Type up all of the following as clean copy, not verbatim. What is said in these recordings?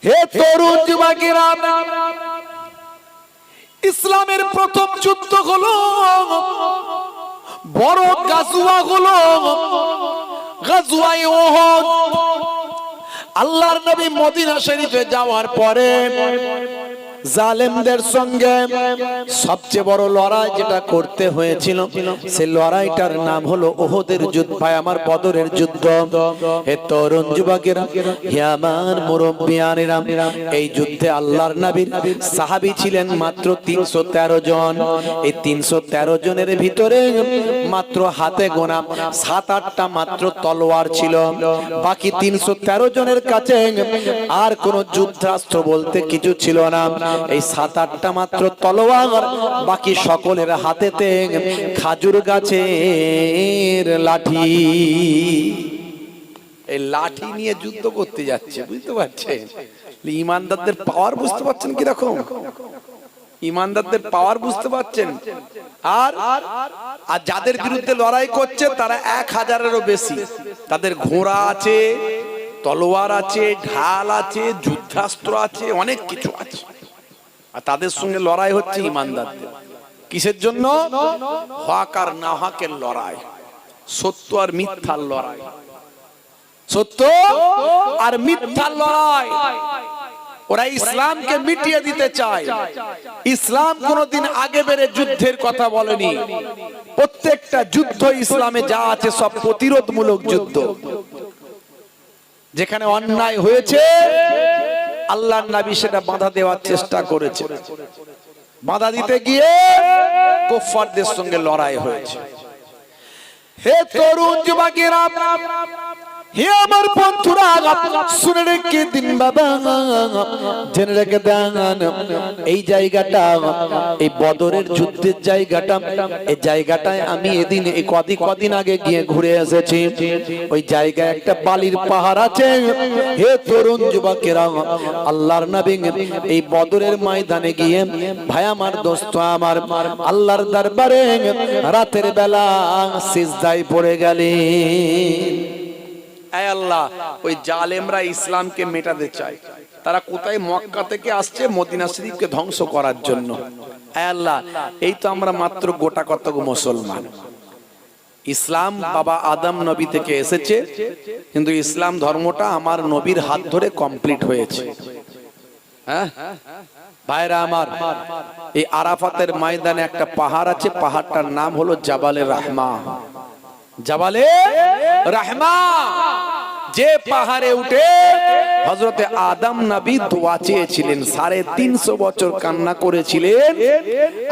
হে তরুণ যুবকেরা, ইসলামের প্রথম যুদ্ধ হলো, বড় গাজওয়া হলো গাজওয়ায়ে উহুদ। আল্লাহর নবী মদিনা শরীফে যাওয়ার পরে জালেমদের সঙ্গে সবচেয়ে বড় লড়াই যেটা করতে হয়েছিল, সেই লড়াইটার নাম হলো উহুদের যুদ্ধ। ভাই আমার, বদরের যুদ্ধ। হে তরুণ যুবকেরা, হে আমার মুরব্বিয়ানেরা, এই যুদ্ধে আল্লাহর নবীর সাহাবী ছিলেন মাত্র 313 জন। এই 313 জনের ভিতরে মাত্র হাতে গোনা 7-8টা মাত্র তলোয়ার ছিল। বাকি 313 জনের কাছে আর কোন যুদ্ধাস্ত্র বলতে কিছু ছিল না। এই 7-8টা মাত্র তলোয়ার, বাকি সকলের হাতেতে খাজুর গাছের লাঠি। এই লাঠি নিয়ে যুদ্ধ করতে যাচ্ছে, বুঝতে পারছেন? ইমানদারদের পাওয়ার বুঝতে পারছেন কিরকম? ইমানদারদের পাওয়ার বুঝতে পারছেন? আর যাদের বিরুদ্ধে লড়াই করছে তারা 1000-এরও বেশি। তাদের ঘোড়া আছে, তলোয়ার আছে, ঢাল আছে, যুদ্ধাস্ত্র আছে, অনেক কিছু আছে। আর তাদের সঙ্গে লড়াই হচ্ছে ইমানদারদের। কিসের জন্য? হক আর না হকের লড়াই, সত্য আর মিথ্যার লড়াই, সত্য আর মিথ্যার লড়াই। ওরা ইসলামকে মিটিয়ে দিতে চায়। ইসলাম কোনদিন আগে বেড়ে যুদ্ধের কথা বলেনি। প্রত্যেকটা যুদ্ধ ইসলামে যা আছে সব প্রতিরোধমূলক যুদ্ধ। যেখানে অন্যায় হয়েছে আল্লাহর নবী সেটা বাধা দেওয়ার চেষ্টা করেছে। বাধা দিতে গিয়ে কুফফারদের সঙ্গে লড়াই হয়েছে। হে তরুণ যুবকেরা, হে আমার বন্ধুরা, শুনে রেখে দিন বাবা, জেনে রেখে দেন, এই জায়গাটা, এই বদরের যুদ্ধের জায়গাটা, এই জায়গাটায় আমি এদিন এই কদিন আগে গিয়ে ঘুরে এসেছি। ওই জায়গায় একটা বালির পাহাড় আছে। হে তরুণ যুবকেরা, আল্লাহর নবী এই বদরের ময়দানে গিয়ে, ভাই আমার, দোস্ত আমার, আল্লাহর দরবারে রাতের বেলা সিজদায় পড়ে গেলেন। আয় আল্লাহ, ওই জালেমরা ইসলামকে মেটাতে চায়। তারা কোথায়? মক্কা থেকে আসছে মদিনা শরীফকে ধ্বংস করার জন্য। আয় আল্লাহ, এই তো আমরা মাত্র গোটা কতক মুসলমান। ইসলাম বাবা আদম নবী থেকে এসেছে, কিন্তু ইসলাম ধর্মটা আমার নবীর হাত ধরে কমপ্লিট হয়েছে। হ্যাঁ ভাইরা আমার, এই আরাফাতের ময়দানে একটা পাহাড় আছে, পাহাড়টার নাম হলো জাবালে রাহমা। জাবালে রাহমা, যে পাহাড়ে উঠে হযরতে আদম নবী দোয়া চেয়েছিলেন, 350 বছর কান্না করেছিলেন,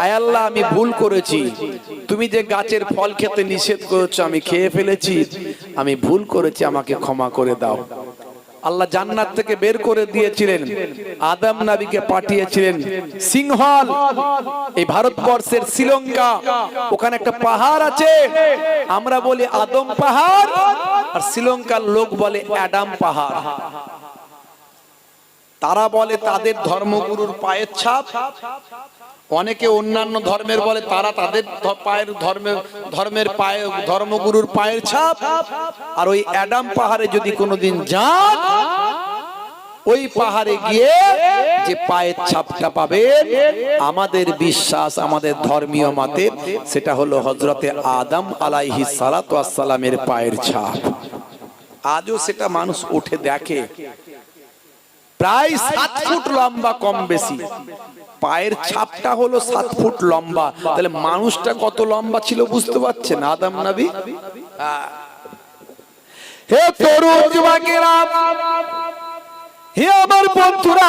আয় আল্লাহ আমি ভুল করেছি, তুমি যে গাছের ফল খেতে নিষেধ করেছো আমি খেয়ে ফেলেছি, আমি ভুল করেছি, আমাকে ক্ষমা করে দাও। আল্লাহ জান্নাত থেকে বের করে দিয়েছিলেন, আদম নবীকে পাঠিয়েছিলেন সিংহল, এই ভারতবর্ষের শ্রীলঙ্কা, ওখানে একটা পাহাড় আছে, আমরা বলি আদম পাহাড়, আর শ্রীলঙ্কার লোক বলে অ্যাডাম পাহাড়। তারা বলে তাদের ধর্মগুরুর পায়ের ছাপ, অনেকে অন্যান্য ধর্মের বলে তারা তাদের পায়ের ধর্মের পায়ে ধর্মগুরুর পায়ের ছাপ। আর ওই অ্যাডাম পাহাড়ে যদি কোনোদিন যান, ওই পাহাড়ে গিয়ে যে পায়ের ছাপটা পাবেন, আমাদের বিশ্বাস, আমাদের ধর্মীয় মতে সেটা হলো হযরতে আদম আলাইহিস সালাতু ওয়াস সালামের পায়ের ছাপ। আজও সেটা মানুষ উঠে দেখে, প্রায় 7 ফুট লম্বা, কম বেশি। পায়ের ছাপটা হলো 7 ফুট লম্বা, তাহলে মানুষটা কত লম্বা ছিল বুঝতে পারছেন? আদম নবী। হে তরুণ যুবকেরা, হে আমার বন্ধুরা,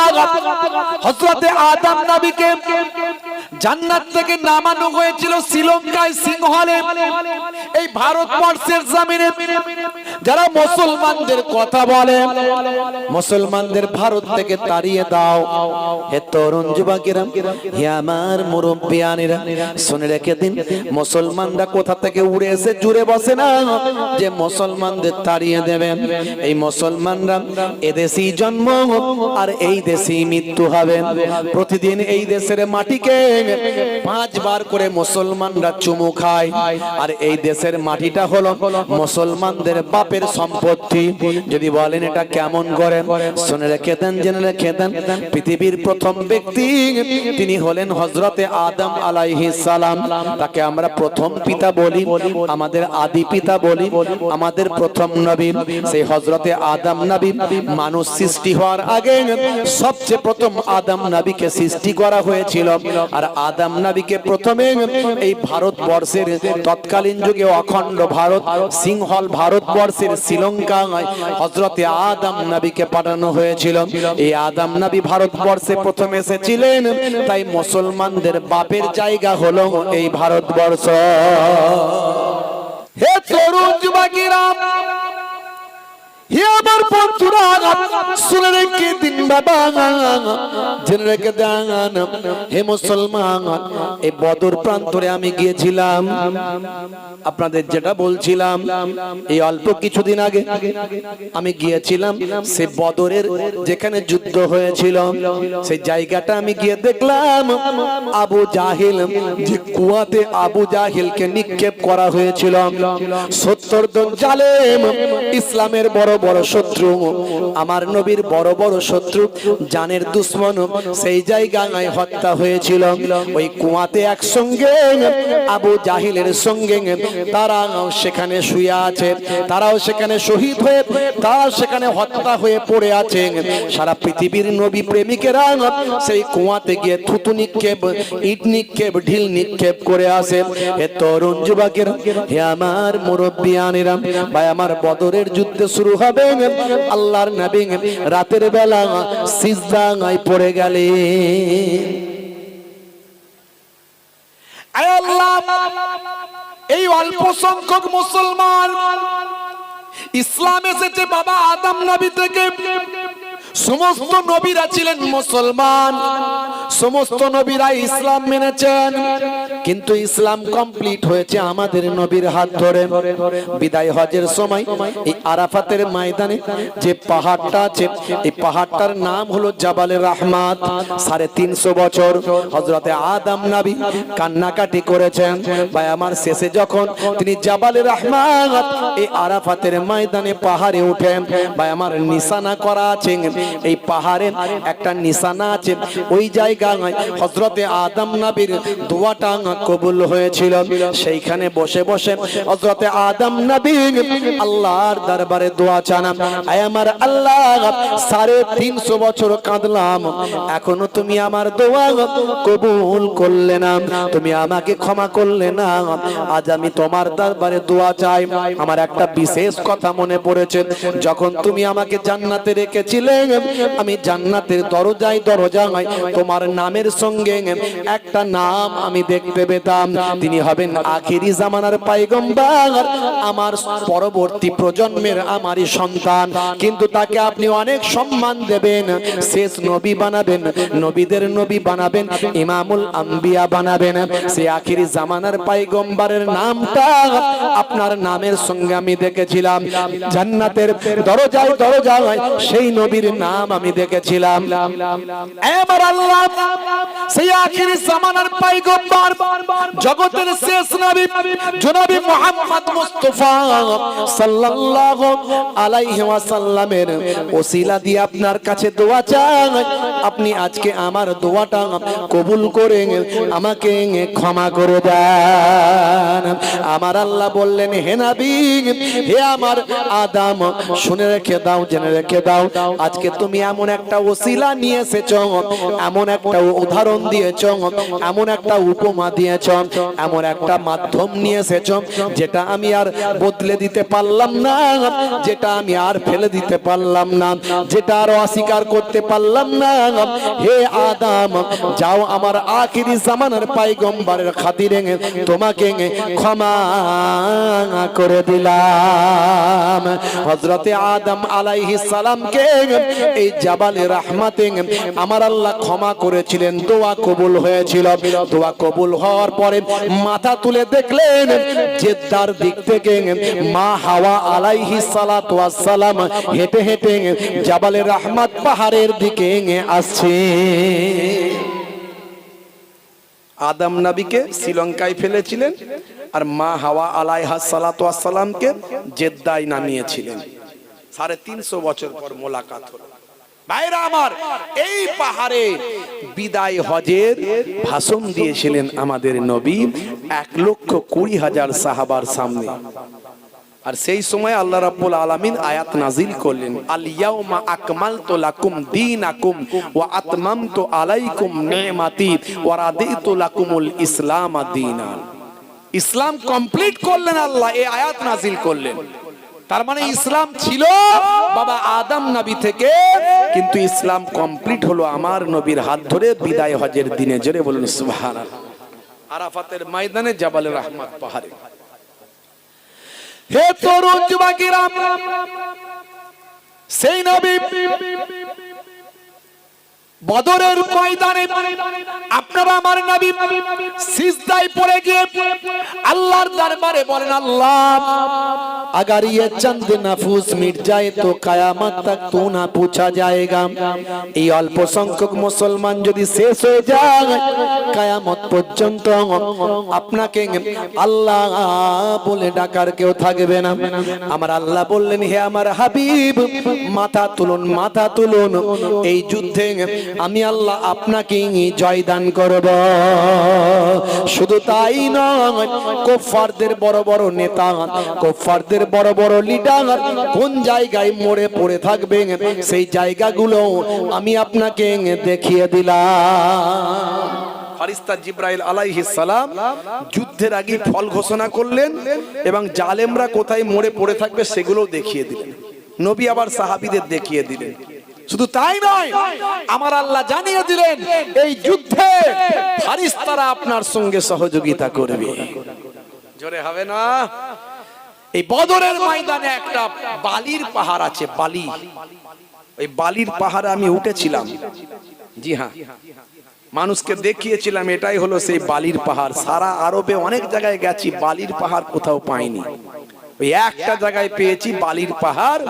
হযরতে আদম নবীকে জান্নাত থেকে নামানো হয়েছিল শ্রীলঙ্কায় সিংহলে। এই ভারতবর্ষের জমিনে যারা মুসলমানদের কথা বলে, মুসলমানদের ভারত থেকে তাড়িয়ে দাও। হে তরুণ যুবকেরা, হে আমার মুরব্বিয়ানেরা, শুনে রেখে দিন, মুসলমানরা কোথা থেকে উড়ে এসে জুড়ে বসে না যে মুসলমানদের তাড়িয়ে দেবেন। এই মুসলমানরা এদেশেই জন্ম আর এই দেশেই মৃত্যু হবে। প্রতিদিন এই দেশের মাটিকে 5 বার করে মুসলমানরা চুমু খায়। আর এই দেশের মাটিটা হলো মুসলমানদের বাপের সম্পত্তি। যদি বলেন এটা কেমন করে, শুনে রেখে দেন, জেনে রেখে দেন। পৃথিবীর প্রথম ব্যক্তি তিনি হলেন হযরতে আদম আলাইহিস সালাম। তাকে আমরা প্রথম পিতা বলি, আমাদের আদি পিতা বলি, আমাদের প্রথম নবী সেই হযরতে আদম নবী। মানুষ সৃষ্টি হওয়ার আগে সবচেয়ে প্রথম আদম নবীকে সৃষ্টি করা হয়েছিল। আর আদম নবীকে প্রথমে এই ভারতবর্ষের তৎকালীন যুগে অখণ্ড ভারত, সিংহল ভারতবর্ষের শ্রীলঙ্কায় হযরতে আদম নবীকে পাঠানো হয়েছিল। এই আদম নবী ভারতবর্ষে প্রথম এসেছিলেন, তাই মুসলমানদের বাপের জায়গা হলো এই ভারতবর্ষ। হে তরুণ যুবকেরা, হে আমার বন্ধুরা, শুনে রেখে দিন বাবা, জেনে রেখে দেন। হে মুসলমান, এই বদর প্রান্তরে আমি গিয়েছিলাম। আপনাদের যেটা বলছিলাম, এই অল্প কিছুদিন আগে আমি গিয়েছিলাম সে বদরের যেখানে যুদ্ধ হয়েছিল সেই জায়গাটা আমি গিয়ে দেখলাম আবু জাহিল, যে কুয়াতে আবু জাহিলকে নিক্ষেপ করা হয়েছিল। 70 জন জালেম, ইসলামের বড় বড় শত্রু, আমার নবীর বড় বড় শত্রু, জানের দুশ্মন, সেই জায়গায় হত্যা হয়েছিল। ওই কুয়াতে একসঙ্গে আবু জাহিলের সঙ্গে তারাও সেখানে শুয়ে আছে, তারাও সেখানে শহীদ হয়ে, তারা সেখানে হত্যা হয়ে পড়ে আছে। সারা পৃথিবীর নবী প্রেমিকেরা সেই কুয়াতে গিয়ে থুতু নিক্ষেপ, ইট নিক্ষেপ, ঢিল নিক্ষেপ করে আসে। হে তরুণ যুবকেরা, হে আমার মুরব্বিয়ানেরা, ভাই আমার বদরের যুদ্ধ শুরু হবে, আল্লাহর নবী রাতের বেলা সিজদায় পড়ে গেলেন। আয় আল্লাহ, এই অল্প সংখ্যক মুসলমান ইসলাম এসেছে বাবা আদম নবী থেকে। সমস্ত নবীরা ছিলেন মুসলমান, সমস্ত নবীরা ইসলাম মেনেছেন, কিন্তু ইসলাম কমপ্লিট হয়েছে আমাদের নবীর হাত ধরে। বিদায় হজের সময় এই আরাফাতের ময়দানে যে পাহাড়টা আছে, এই পাহাড়টার নাম হলো জাবালে রাহমাত। 350 বছর হযরতে আদম নবী কান্নাকাটি করেছেন। ভাই আমার শেষে যখন তিনি জাবালে রাহমাত এই আরাফাতের ময়দানে পাহাড়ে উঠেন, ভাই আমার নিশানা করা আছে, এই পাহাড়ে একটা নিশানা আছে। ওই জায়গায় হযরতে আদম নবীর দোয়াটা কবুল হয়েছিল। সেইখানে বসে বসে হযরতে আদম নবী আল্লাহর দরবারে দোয়া চান, আয় আমার আল্লাহ, 350 বছর কাঁদলাম, এখনো তুমি আমার দোয়া কবুল করলে না, তুমি আমাকে ক্ষমা করলে না। আজ আমি তোমার দরবারে দোয়া চাই। আমার একটা বিশেষ কথা মনে পড়েছে, যখন তুমি আমাকে জান্নাতে রেখেছিলে, আমি জান্নাতের দরজায় দরজায় তোমার নামের সঙ্গে একটা নাম আমি দেখতে পেতাম, তিনি হবেন আখিরি জামানার পয়গম্বর, আমার পরবর্তী প্রজন্মের আমারই সন্তান, কিন্তু তাকে আপনি অনেক সম্মান দেবেন, শেষ নবী বানাবেন, নবীদের নবী বানাবেন, ইমামুল আম্বিয়া বানাবেন। সেই আখিরি জামানার পয়গম্বরের নামটা আপনার নামের সঙ্গে আমি দেখেছিলাম জান্নাতের দরজায় দরজায়, সেই নবীর নাম আমি দেখেছিলাম। এবার আল্লাহ সেই আখিরি জামানার পয়গম্বর, জগতের শেষ নবী জনাবে মুহাম্মদ মুস্তাফা সাল্লাল্লাহু আলাইহি ওয়াসাল্লামের ওসিলা দিয়ে আপনার কাছে দোয়া চাই, আপনি আজকে আমার দোয়াটা কবুল করে আমাকে ক্ষমা করে দেন। আমার আল্লাহ বললেন, হে নবী, হে আমার আদম, শুনে রেখে দাও, জেনে রেখে দাও, আজকে তুমি এমন একটা ওসিলা নিয়ে এসেছো, এমন একটা উদাহরণ দিয়েছো, এমন একটা উপমা দিয়েছো, এমন একটা মাধ্যম নিয়ে এসেছো যেটা আমি আর বদলে দিতে পারলাম না, যেটা আমি আর ফেলে দিতে পারলাম না, যেটা আর অস্বীকার করতে পারলাম না। হে আদম, যাও, আমার আখিরি জামানার পয়গম্বরের খাতিরে তোমাকে ক্ষমা করে দিলাম। হযরতে আদম আলাইহিস সালামকে এই জাবালে রাহমাতে আমার আল্লাহ ক্ষমা করেছিলেন, দোয়া কবুল হয়েছিল। দোয়া কবুল হওয়ার পরে মাথা তুলে দেখলেন জেদ্দার দিক থেকে মা হাওয়া আলাইহিস সালাতু ওয়াস সালাম হেঁটে হেঁটে জাবালে রাহমাত পাহাড়ের দিকে আসছে। আদম নবীকে শ্রীলঙ্কায় ফেলেছিলেন আর মা হাওয়া আলাইহা সালাতু ওয়াস সালামকে জেদ্দায় নামিয়েছিলেন। 350 বছর পর মোলাকাত হলো। ভাইরা আমার, এই পাহাড়ে বিদায় হজের ভাষণ দিয়েছিলেন আমাদের নবী 1,20,000 সাহাবার সামনে। আর সেই সময় আল্লাহ রাব্বুল আলামিন আয়াত নাজিল করলেন, আল ইয়াউমা আকমালতু লাকুম দীনাকুম ওয়া আতমামতু আলাইকুম নি'মাতি ওয়া রাদিতু লাকুমুল ইসলাম দীনান। ইসলাম কমপ্লিট করলেন আল্লাহ, এই আয়াত নাজিল করলেন। তার মানে ইসলাম ছিল বাবা আদম নবী থেকে, কিন্তু ইসলাম কমপ্লিট হলো আমার নবীর হাত ধরে বিদায় হজের দিনে। জোরে বলুন সুবহানাল্লাহ। আরাফাতের ময়দানে জাবালে রহমত পাহাড়ে। হে তরুণ যুবকেরা, সেই নবী বদরের ময়দানে আপনারা আমার নবী সিজদায় পড়ে গিয়ে আল্লাহর দরবারে বলেন, আল্লাহ अगर ये चंद नफूस मिट जाए तो कयामत तक तू ना पूछा जाएगा। এই অল্প সংখ্যক মুসলমান যদি শেষ হয়ে যায়, কিয়ামত পর্যন্ত আপনাকে আল্লাহ বলে ডাকার কেউ থাকবে না। আমার আল্লাহ বললেন, হে আমার হাবিব, মাথা তুলুন, মাথা তুলুন, এই যুদ্ধে আমি আল্লাহ আপনাকে জয়দান করব। শুধু তাই নয়, কুফফারদের বড় বড় নেতা, কুফফারদের বড় বড় লিডার কোন জায়গায় মরে পড়ে থাকবে, সেই জায়গাগুলো আমি আপনাকে দেখিয়ে দিলাম। ফারিস্তা জিবরাইল আলাইহিস সালাম যুদ্ধের আগে ফল ঘোষণা করলেন এবং জালেমরা কোথায় মরে পড়ে থাকবে সেগুলো দেখিয়ে দিলেন। নবী আবার সাহাবীদের দেখিয়ে দিলেন। শুধু তাই নয়, আমার আল্লাহ জানিয়ে দিলেন এই যুদ্ধে ফারিস্তারা আপনার সঙ্গে সহযোগিতা করবে। জোরে হবে না? এই বদরের ময়দানে একটা বালির পাহাড় আছে, বালি। ওই বালির পাহাড়ে আমি উঠেছিলাম। জি হ্যাঁ, মানুষকে দেখিয়েছিলাম এটাই হলো সেই বালির পাহাড়। সারা আরবে অনেক জায়গায় গেছি, বালির পাহাড় কোথাও পাইনি। ওই একটা জায়গায় পেয়েছি বালির পাহাড়,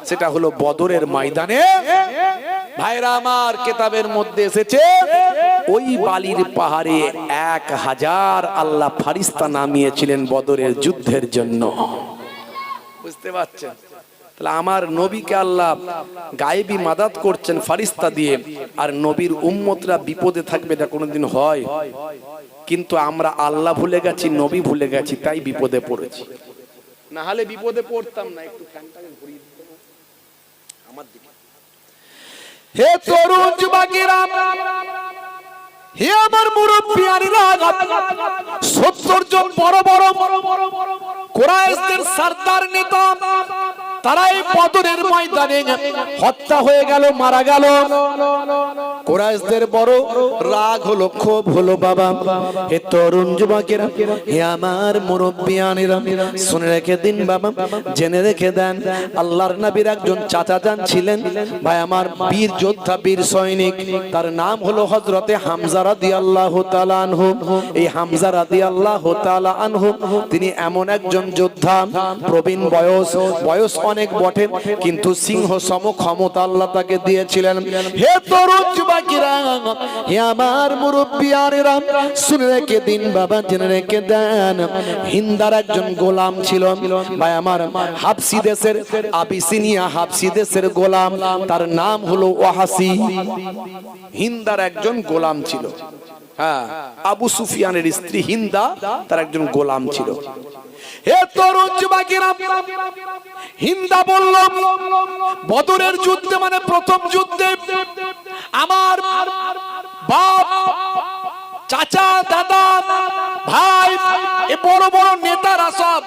সেটা হলো বদরের ময়দানে। ভাইরা আমার, কিতাবের মধ্যে এসেছে ওই বালির পাহাড়ে 1000 আল্লাহ ফারিস্তা নামিয়েছিলেন বদরের যুদ্ধের জন্য। বুঝতে পারছেন? তাহলে আমার নবীকে আল্লাহ গায়েবী মাদাত করছেন ফারিস্তা দিয়ে, আর নবীর উম্মতরা বিপদে থাকবে, এটা কোনোদিন হয়? কিন্তু আমরা আল্লাহ ভুলে গেছি, নবী ভুলে গেছি, তাই বিপদে পড়েছি। না হলে বিপদে পড়তাম না। একটু ফ্যানটাকে ঘুরিয়ে দিতে আমার দিকে। হে তরুণ যুবকেরা, হে আমার মুরব্বিয়ানেরা, 70 জন বড় বড় কুরাইশদের সরদার নেতা, তারা এই বদরের ময়দানে হত্যা হয়ে গেল, মারা গেল। কুরাইশদের বড় রাগ হলো, ক্ষোভ হলো। বাবা, হে তরুণ যুবকেরা, হে আমার মুরব্বিয়ানেরা, শুনে রেখে দিন বাবা, জেনে রেখে দেন, আল্লাহর নবীর একজন চাচা যান ছিলেন, ভাই আমার, বীর যোদ্ধা, বীর সৈনিক, তার নাম হলো হযরতে হামজা রাদিয়াল্লাহু তাআলা আনহু। এই হামজা রাদিয়াল্লাহু তাআলা আনহু তিনি এমন একজন যোদ্ধা, প্রবীণ বয়স অনেক বটে, কিন্তু সিংহ সম ক্ষমতা আল্লাহ তাকে দিয়েছিলেন। হে তরুণ যুবকেরা, হে আমার মুরব্বিয়ানেরা, শুনে রেখে দিন বাবা, জেনে রেখে দেন, হিন্দার একজন গোলাম ছিল, ভাই আমার, হাবশি দেশের, আবিসিনিয়া হাবশি দেশের গোলাম, তার নাম হলো ওয়াহাসি। হিন্দার একজন গোলাম ছিল। হ্যাঁ, আবু সুফিয়ানের স্ত্রী হিন্দা, তার একজন গোলাম ছিল। হে তরুণ যুবকেরা, হিন্দা বলল, বদরের যুদ্ধে মানে প্রথম যুদ্ধে আমার বাপ, চাচা, দাদা, ভাই, এই বড় বড় নেতারা সব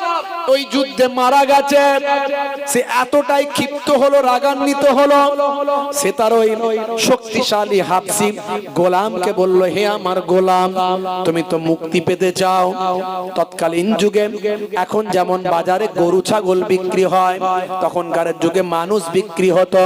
ওই যুদ্ধে মারা গেছে। সে এতটাই ক্ষিপ্ত হলো, রাগান্বিত হলো, সে তার ওই শক্তিশালী হাবশি গোলামকে বলল, হে আমার গোলাম, তুমি তো মুক্তি পেতে চাও। তৎকালীন যুগে এখন যেমন বাজারে গরু ছাগল বিক্রি হয়, তখনকার যুগে মানুষ বিক্রি হতো,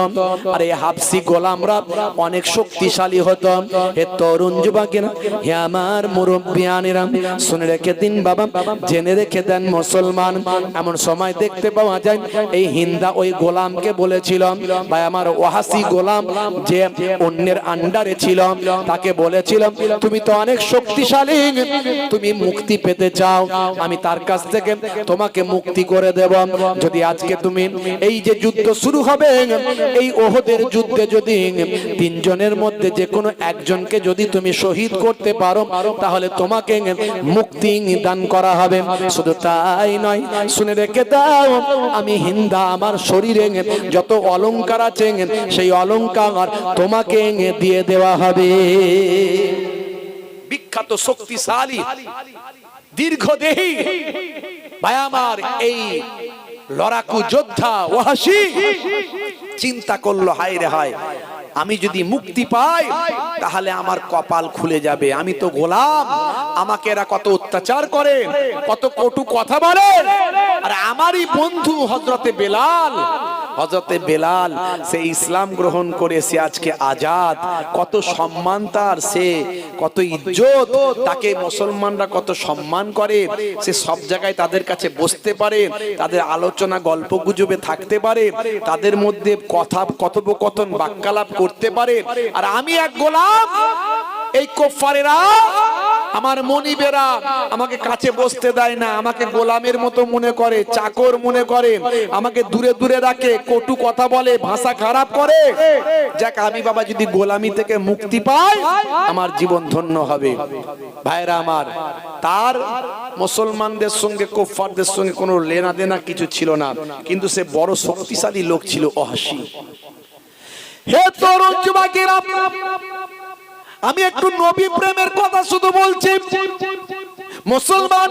আর এই হাবশি গোলামরা অনেক শক্তিশালী হতো। হে তরুণ যুবকেরা, হে আমার মুরব্বিয়ানেরা, শুনে রেখে দিন বাবা, জেনে রেখে দেন মুসলমান মুসলমান। এমন সময় দেখতে পাওয়া যায় এই হিন্দা ওই গোলামকে বলেছিল, ভাই আমার ওয়াহাসি গোলাম যে অন্যের আন্ডারে ছিল, তাকে বলেছিল তুমি তো অনেক শক্তিশালী, তুমি মুক্তি পেতে চাও, আমি তার কাছ থেকে তোমাকে মুক্তি করে দেব। যদি আজকে তুমি এই যে যুদ্ধ শুরু হবে, এই ওহদের যুদ্ধে যদি তিনজনের মধ্যে যে কোনো একজনকে যদি তুমি শহীদ করতে পারো, তাহলে তোমাকে মুক্তি দান করা হবে। শুধু তাই নয়, শুনে রেখে দাও, আমি হিন্দা আমার শরীরে যত অলংকার আছে সেই অলংকার তোমাকে দিয়ে দেওয়া হবে। বিখ্যাত শক্তিশালী দীর্ঘদেহী ভাই আমার এই লড়াকু যোদ্ধা ওয়াহাসি চিন্তা করলো, হায় রে হায়, আমি যদি মুক্তি পাই তাহলে আমার কপাল খুলে যাবে। আমি তো গোলাম, আমাকে এরা কত অত্যাচার করে, কত কটু কথা বলে, আর আমারই বন্ধু হযরতে বেলাল, হযরতে বেলাল সে ইসলাম গ্রহণ করে সে আজকে আজাদ, কত সম্মান তার, সে কত ইজ্জত, তাকে মুসলমানরা কত সম্মান করে, সে সব জায়গায় তাদের কাছে বসতে পারে, তাদের আলোচনা গল্প গুজবে থাকতে পারে, তাদের মধ্যে কথা কথোপকথন বাক্যালাপ করতে পারে। আর আমি এক গোলাম, এই কুফারেরা আমার মনিবেরা আমাকে কাছে বসতে দেয় না, আমাকে গোলামের মতো মনে করে, চাকর মনে করে, আমাকে দূরে দূরে রাখে, কটু কথা বলে, ভাষা খারাপ করে। যাক, আমি বাবা যদি গোলামি থেকে মুক্তি পাই আমার জীবন ধন্য হবে। ভাইরা আমার, তার মুসলমানদের সঙ্গে কুফারদের সঙ্গে কোনো লেনা দেনা কিছু ছিল না, কিন্তু সে বড় শক্তিশালী লোক ছিল ওয়াহাসি। হে তরুণ যুবকেরা, আমি একটু নবী প্রেমের কথা শুধু বলছি। মুসলমান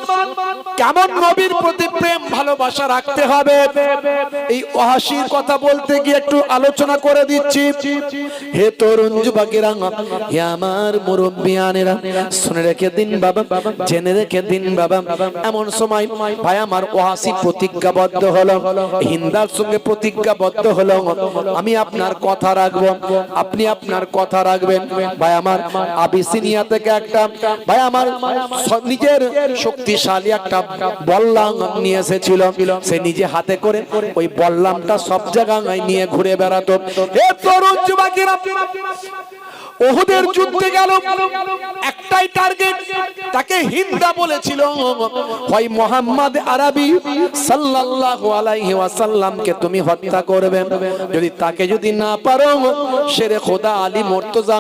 কেমন নবীর প্রতি প্রেম ভালোবাসা রাখতে হবে, এই ওয়াহাসির কথা বলতে গিয়ে একটু আলোচনা করে দিচ্ছি। হে তরুণ যুবকেরা, হে আমার মুরব্বিয়ানেরা, শুনে রেখে দিন বাবা, জেনে রেখে দিন বাবা। এমন সময় ভাই আমার ওয়াহাসি প্রতিজ্ঞাবদ্ধ হলো, হিন্দার সঙ্গে প্রতিজ্ঞাবদ্ধ হলো, আমি আপনার কথা রাখবো, আপনি আপনার কথা রাখবেন। ভাই আমার আবিসিনিয়া থেকে একটা ভাই আমার নিজের শক্তিশালী একটা বল্লাম নিয়ে এসেছিল, সে নিজে হাতে করে ওই বল্লামটা সব জায়গায় নিয়ে ঘুরে বেড়াতো। হে তরুণ যুবকেরা, ওহুদের যুদ্ধে গেল, একটাই টার্গেট, তাকে হিন্দা বলেছিল, হয় মুহাম্মদ আরবি সাল্লাল্লাহু আলাইহি ওয়াসাল্লামকে তুমি হত্যা করবে, যদি তাকে যদি না পারো শেরে খোদা আলী মুর্তজা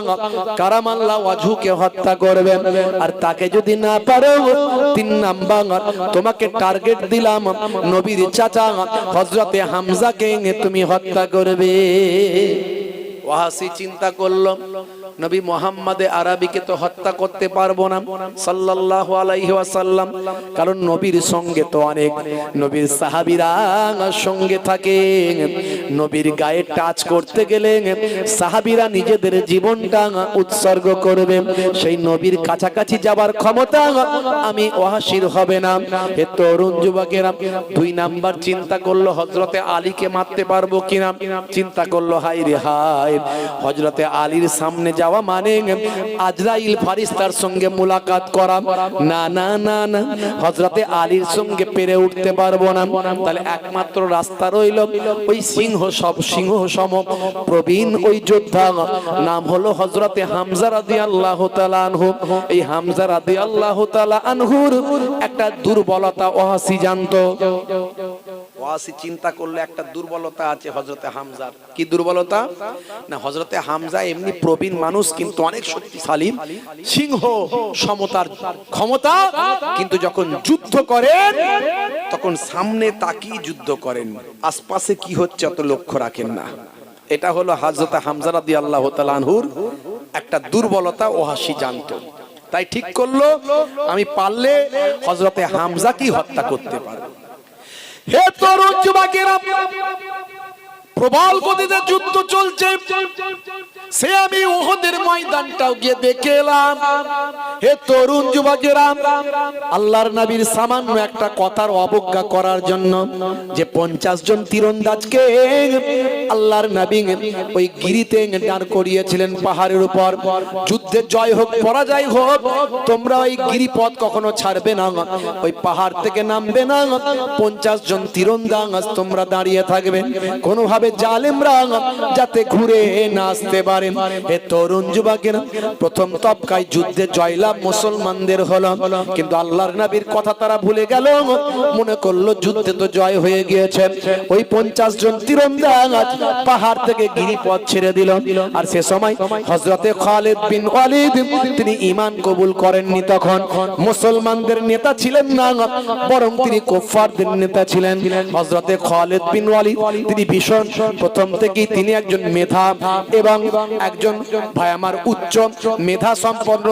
কারামাল্লাহু ওয়াজহুকে হত্যা করবে, আর তাকে যদি না পারো 3 নাম্বার তোমাকে টার্গেট দিলাম, নবীর চাচা হযরতে হামজাকে তুমি হত্যা করবে। ওয়াহাসি চিন্তা করলো, নবী মুহাম্মদ আরবিকে তো হত্যা করতে পারবো না সাল্লাল্লাহু আলাইহি ওয়াসাল্লাম, কারণ নবীর সঙ্গে তো অনেক নবীর সাহাবীরা সঙ্গে থাকে, নবীর গায়ে টাচ করতে গেলে সাহাবীরা নিজেদের জীবনটা উৎসর্গ করবে, সেই নবীর কাছাকাছি যাবার ক্ষমতা আমি ওয়াহাসির হবে না। হে তরুণ যুবকেরা, 2 নাম্বার চিন্তা করলো, হযরতে আলীকে মারতে পারবো কিনা, চিন্তা করলো, হায় রে হায়, হযরতে আলীর সামনে যাওয়া মানে আজরাইল ফারিস্তার সঙ্গে মুলাকাত করা, না না না না, হযরতে আলীর সঙ্গে পেরে উঠতে পারবো না। তাহলে একমাত্র রাস্তা রইল ওই সিংহ সম প্রবীণ ওই যোদ্ধা, নাম হলো হযরতে হামজা রাদিয়াল্লাহু তাআলা আনহু। এই হামজা রাদিয়াল্লাহু তাআলা আনহুর একটা দুর্বলতা ওয়াহাসি জানতো। ওয়াহাসি চিন্তা করলে একটা দুর্বলতা আছে হযরতে হামজার। কি দুর্বলতা? না, হযরতে হামজা এমনি প্রবীণ মানুষ, কিন্তু অনেক শক্তিশালী, সিংহ সমতার ক্ষমতা, কিন্তু যখন যুদ্ধ করেন তখন সামনে তাকিয়ে যুদ্ধ করেন, আশপাশে কি হচ্ছে অত লক্ষ্য রাখেন না। এটা হলো হযরতে হামজা রাদিয়াল্লাহু তাআলা আনহুর একটা দুর্বলতা, ওয়াহাসি জানতো। তাই ঠিক করলো, আমি পারলে হযরতে হামজাকে হত্যা করতে পারবো। হে তরুণ যুবকেরা, প্রবল গতিতে যুদ্ধ চলছে। সে আমি উহুদের ময়দানটাও গিয়ে দেখে এলাম। হে তরুণ যুবকেরা, আল্লাহর নবীর সামান্য একটা কথার অবজ্ঞা করার জন্য যে 50 জন তীরন্দাজকে আল্লাহর নবী ওই গিরিতে দাঁড় করিয়েছিলেন পাহাড়ের উপর, যুদ্ধে জয় হোক পরাজয় হোক তোমরা ওই গিরিপথ কখনো ছাড়বে না, ওই পাহাড় থেকে নামবে না। 50 জন তীরন্দাজ তোমরা দাঁড়িয়ে থাকবে, কোনোভাবে জালেমরা যাতে ঘুরে না আসতে পারে। হে তরুণ যুবকেরা, প্রথম তবকায় যুদ্ধে জয়লাভ মুসলমানদের হলো, কিন্তু আল্লাহর নবীর কথা তারা ভুলে গেল। মনে করলো যুদ্ধে তো জয় হয়ে গিয়েছে। ওই 50 জন তীরন্দাজ পাহাড় থেকে গিরিপথ ছেড়ে দিল। আর সে সময় হযরতে খালিদ বিন ওয়ালিদ তিনি ঈমান কবুল করেননি। তখন মুসলমানদের নেতা ছিলেন না, বরং তিনি কুফফারদের নেতা ছিলেন। হযরতে খালিদ বিন ওয়ালিদ তিনি ভীষণ প্রথম থেকেই তিনি একজন মেধা এবং একজন ভাই আমার উচ্চ মেধা সম্পন্ন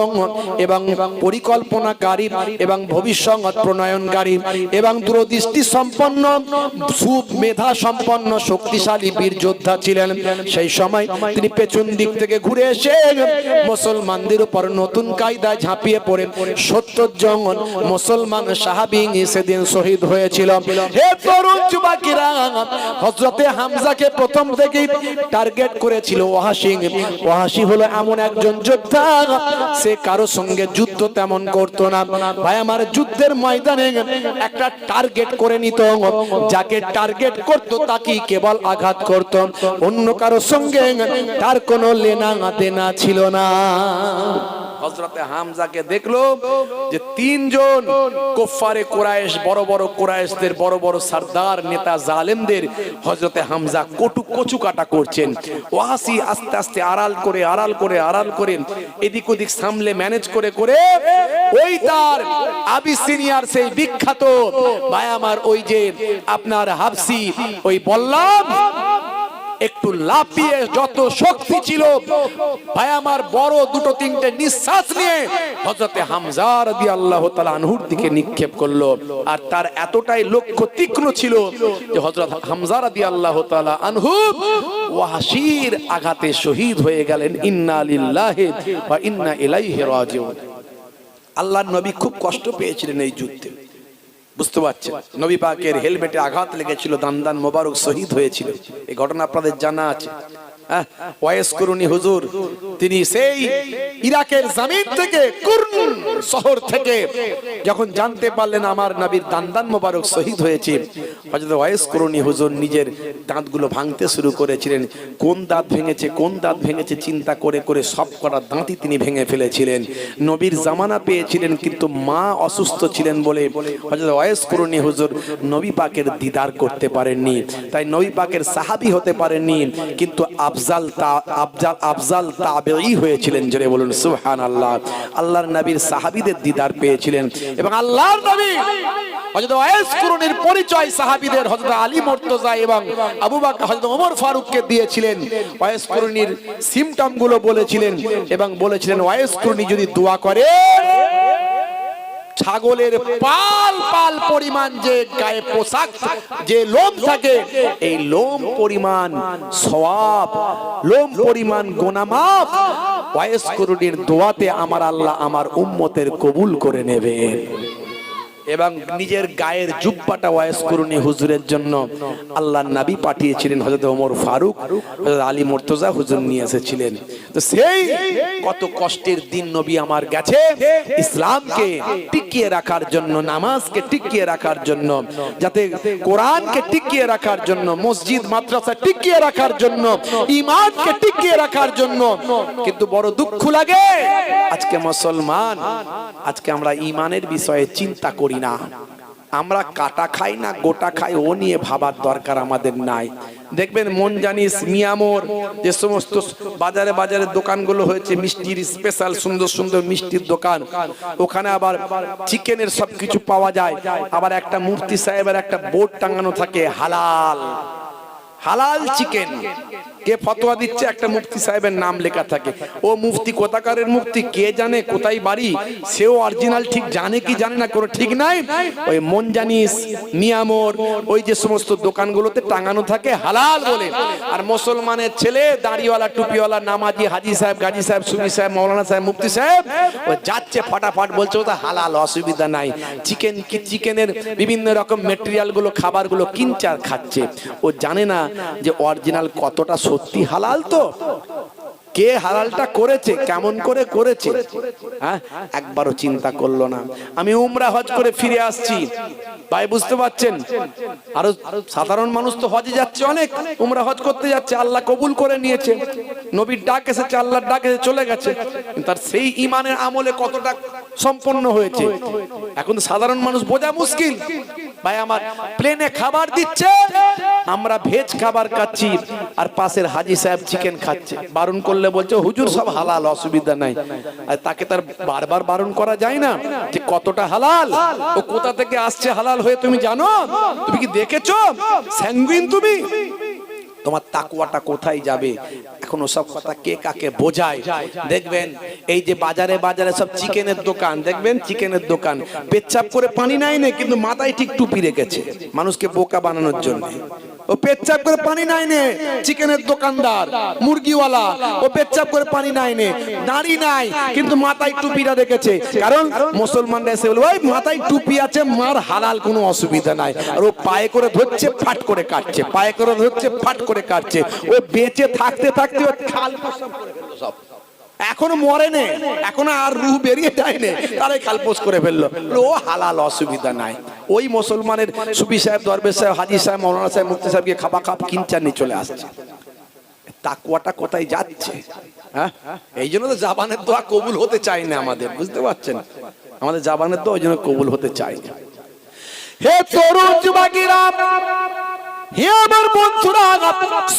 এবং পরিকল্পনাকারী এবং ভবিষ্যৎ প্রণয়নকারী এবং দূরদৃষ্টি সম্পন্ন সুমেধা সম্পন্ন শক্তিশালী বীর যোদ্ধা ছিলেন। সেই সময় তিনি পেছন দিক থেকে ঘুরে এসে মুসলমানদের উপর নতুন কায়দায় ঝাঁপিয়ে পড়ে 70 জন মুসলমান সাহাবী সেদিন শহীদ হয়েছিল। হে তরুণ যুবকেরা, হযরতে হামজাকে প্রথম থেকেই টার্গেট করেছিল ওয়াহাশী। ওয়াহাশী হলো এমন একজন যোদ্ধা, সে কারো সঙ্গে যুদ্ধ তেমন করতো না। ভাই আমার যুদ্ধের ময়দানে একটা টার্গেট করে নিত, যাকে টার্গেট করত তাকে কেবল আঘাত করত, অন্য কারো সঙ্গে তার কোনো লেনা দেনা ছিল না। হযরতে হামজাকে দেখলো যে 3 জন কুফফারে কুরাইশ, বড় বড় কুরাইশদের বড় বড় সরদার নেতা জালেমদের হযরতে হামজা কচু কাটা করছেন। ওয়াহাশী আস্তে আস্তে আড়াল করে এদিক ওদিক সামলে ম্যানেজ করে ওই তার আবিসিনিয়ার সেই বিখ্যাত ভাই আমার ওই যে আপনার হাবসি, ওই বললাম একটু লাফিয়ে যত শক্তি ছিল ভাই আমার বড় দুটো তিনটে নিঃশ্বাস নিয়ে হযরতে হামজা রাদিয়াল্লাহু তাআলা আনহুর দিকে নিক্ষেপ করলো। আর তার এতটাই লক্ষ্য তীক্ষ্ণ ছিল যে হযরত হামজা রাদিয়াল্লাহু তাআলা আনহু ওয়াহাশীর আঘাতে শহীদ হয়ে গেলেন। ইন্না লিল্লাহি ওয়া ইন্না ইলাইহি রাজিউন। আল্লাহর নবী খুব কষ্ট পেয়েছিলেন এই যুদ্ধে, বুঝতে পারছেন। নবী পাকের হেলমেটে আঘাত লেগেছিল, দান্দান মোবারক শহীদ হয়েছিল। এই ঘটনা আপনাদের জানা আছে। ওয়াইস কুরুনি হুজুর তিনি সেই ইরাকের জমিন থেকে কুর্ন শহর থেকে যখন জানতে পারলেন আমার নবীর দান্দান মোবারক শহীদ হয়েছে, হযরত ওয়াইস কুরুনি হুজুর নিজের দাঁতগুলো ভাঙতে শুরু করেছিলেন। কোন দাঁত ভেঙেছে চিন্তা করে সব কটা দাঁতই তিনি ভেঙে ফেলেছিলেন। নবীর জামানা পেয়েছিলেন, কিন্তু মা অসুস্থ ছিলেন বলে হযরত ওয়াইস কুরুনি হুজুর নবী পাকের দিদার করতে পারেননি, তাই নবী পাকের সাহাবী হতে পারেননি, কিন্তু আফজাল তাবেঈ হয়েছিলেন। জোরে বলুন সুবহানাল্লাহ। আল্লাহর নবীর সাহাবীদের দিদার পেয়েছিলেন এবং আল্লাহর নবী হযরত ওয়াইস কুরুনির পরিচয় সাহাবীদের হযরত আলী মুর্তজা এবং আবু বকর হযরত ওমর ফারুককে দিয়েছিলেন। ওয়াইস কুরুনির সিম্পটম গুলো বলেছিলেন এবং বলেছিলেন ওয়াইস কুরুনি যদি দোয়া করে ছাগলের পাল পরিমাণ যে গায়ে পোশাক যে লোম থাকে, এই লোম পরিমাণ সওয়াব, লোম পরিমাণ গুনাহ মাফ ওয়াইস কুরুনির দোয়াতে আমার আল্লাহ আমার উম্মতের কবুল করে নেবেন। এবং নিজের গায়ের জুব্বাটা ওয়াইস কুরুনি হুজুরের জন্য আল্লাহর নবী পাঠিয়েছিলেন। হযরত ওমর ফারুক, হযরত আলী মুর্তজা হুজুর নিয়ে এসেছিলেন। তো সেই কত কষ্টের দিন নবী আমার গেছে ইসলামকে টিকিয়ে রাখার জন্য, নামাজকে টিকিয়ে রাখার জন্য, যাতে কোরআনকে টিকিয়ে রাখার জন্য, মসজিদ মাদ্রাসা টিকিয়ে রাখার জন্য, ঈমানকে টিকিয়ে রাখার জন্য। কিন্তু বড় দুঃখ লাগে আজকে মুসলমান, আজকে আমরা ঈমানের বিষয়ে চিন্তা করি না। আমরা কাটা খাই না গোটা খাই, ও নিয়ে ভাবার দরকার আমাদের নাই। দেখবেন মন জানিস মিয়ামোর যে সমস্ত বাজারে বাজারে দোকানগুলো হয়েছে, মিষ্টির স্পেশাল সুন্দর সুন্দর মিষ্টির দোকান, ওখানে আবার চিকেনের সবকিছু পাওয়া যায়। আবার একটা মুফতি সাহেবের একটা বোর্ড টাঙানো থাকে হালাল, হালাল চিকেন। কে ফতোয়া দিচ্ছে একটা মুফতি সাহেবের নাম লেখা থাকে, ও মুফতি কোথাকারের মুফতি কে জানে, কোথায় বাড়ি, সেও অরিজিনাল ঠিক জানে কি জানে না কোনো ঠিক নাই। ওই মনজানিস মিয়ামোর ওই যে সমস্ত দোকানগুলোতে টাঙানো থাকে হালাল বলে, আর মুসলমানের ছেলে দাড়িওয়ালা টুপিওয়ালা নামাজি হাজি সাহেব গাজী সাহেব সুফি সাহেব মৌলানা সাহেব মুফতি সাহেব ও যাচ্ছে ফটাফট বলছে ওটা হালাল, অসুবিধা নাই। চিকেনের বিভিন্ন রকম মেটেরিয়াল গুলো খাবারগুলো কিনছে আর খাচ্ছে। ও জানে না যে অরিজিনাল কতটা সত্যি হালাল, তো কে হালালটা করেছে, কেমন করে করেছে, হ্যাঁ একবারও চিন্তা করলো না। আমি উমরা হজ করে ফিরে আসছি ভাই, বুঝতে পারছেন? আরো সাধারণ মানুষ তো হজে যাচ্ছে, অনেক উমরা হজ করতে যাচ্ছে, আল্লাহ কবুল করে নিয়েছে, নবীর ডাক এসেছে, আল্লাহর ডাক এসে চলে গেছে, তার সেই ইমানের আমলে কতটা সম্পন্ন হয়েছে এখন সাধারণ মানুষ বোঝা মুশকিল। ভাই আমার প্লেনে খাবার দিচ্ছে, আমরা ভেজ খাবার খাচ্ছি, আর পাশের হাজি সাহেব চিকেন খাচ্ছে, বারণ করলে বলছে হুজুর সব হালাল, অসুবিধা নাই। আর তাকে তার বারবার বারণ করা যায় না যে কতটা হালাল, ও কোথা থেকে আসছে হালাল হয়ে তুমি জানো? তুমি কি দেখেছো? স্যাঙ্গুইন তুমি, তোমার তাকওয়াটা কোথায় যাবে? এখন ওসব কথা কে কাকে বোঝায়? দেখবেন এই যে বাজারে বাজারে সব চিকেনের দোকান, দেখবেন চিকেনের দোকান পেচ্ছাপ করে পানি নাই নে, কিন্তু মাথায় ঠিক টুপি রেখেছে মানুষকে বোকা বানানোর জন্য। ও পেচ্ছাপ করে পানি নাই নে, চিকেনের দোকানদার মুরগিওয়ালা, ও পেচ্ছাপ করে পানি নাই নে, দাড়ি নাই কিন্তু মাথায় টুপিটা রেখেছে, কারণ মুসলমানরা এসে বলে ওই মাথায় টুপি আছে মার হালাল, কোনো অসুবিধা নাই। আর ও পায়ে করে ধরছে ফাট করে কাটছে, পায়ে করে ধরছে ফাট করে কাটছে, ও বেঁচে থাকতে থাকতে ও খাল প্রসব করে ফেললো সব, এখনো মরে নে, এখনো আর রুহ বেরিয়ে যায়নি, তারাই খালপোস করে ফেললো, ও হালাল, অসুবিধা নাই। ওই মুসলমানের সুফি সাহেব দরবেশ সাহেব হাজি সাহেব মৌলানা সাহেব মুফতি সাহেবকে খাবা খাপ কিনচার নিয়ে চলে আসছে। তাকওয়াটা কোথায় যাচ্ছে? হ্যাঁ, এই জন্য তো জাবানের দোয়া কবুল হতে চায় না আমাদের, বুঝতে পারছেন? আমাদের জাবানের দোয়া ওই জন্য কবুল হতে চায় না। হে তরুণ যুবকেরা, হে আমার বন্ধুরা,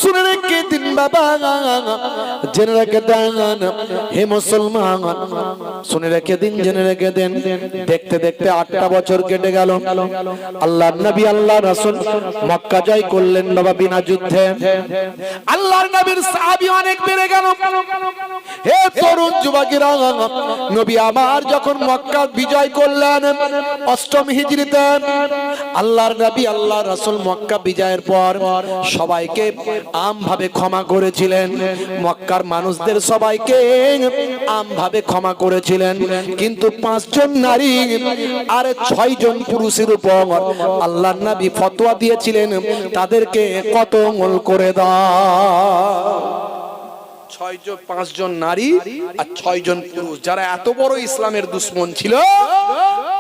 শুনে রেখে দিন বাবা, জেনে রেখে দেন, হে মুসলমান শুনে রেখে দিন, জেনে রেখে দেন। দেখতে দেখতে 8টা বছর কেটে গেল, আল্লাহর নবী আল্লাহর রাসূল মক্কা জয় করলেন বাবা বিনা যুদ্ধে। আল্লাহর নবীর সাহাবী অনেক বেড়ে গেল। হে তরুণ যুবকেরা, নবী আমার যখন মক্কা বিজয় করলেন 8ম হিজরিতে, আল্লাহর নবী আল্লাহর রাসূল মক্কা বিজয়ের পর সবাইকে আমভাবে ক্ষমা করেছিলেন, মক্কার মানুষদের সবাইকে আমভাবে ক্ষমা করেছিলেন, কিন্তু 5 জন নারী আর 6 জন পুরুষের উপর আল্লাহর নবী ফতোয়া দিয়েছিলেন তাদেরকে কতল করে দাও। 5 জন নারী আর 6 জন পুরুষ, যারা এত বড় ইসলামের দুশমন ছিল,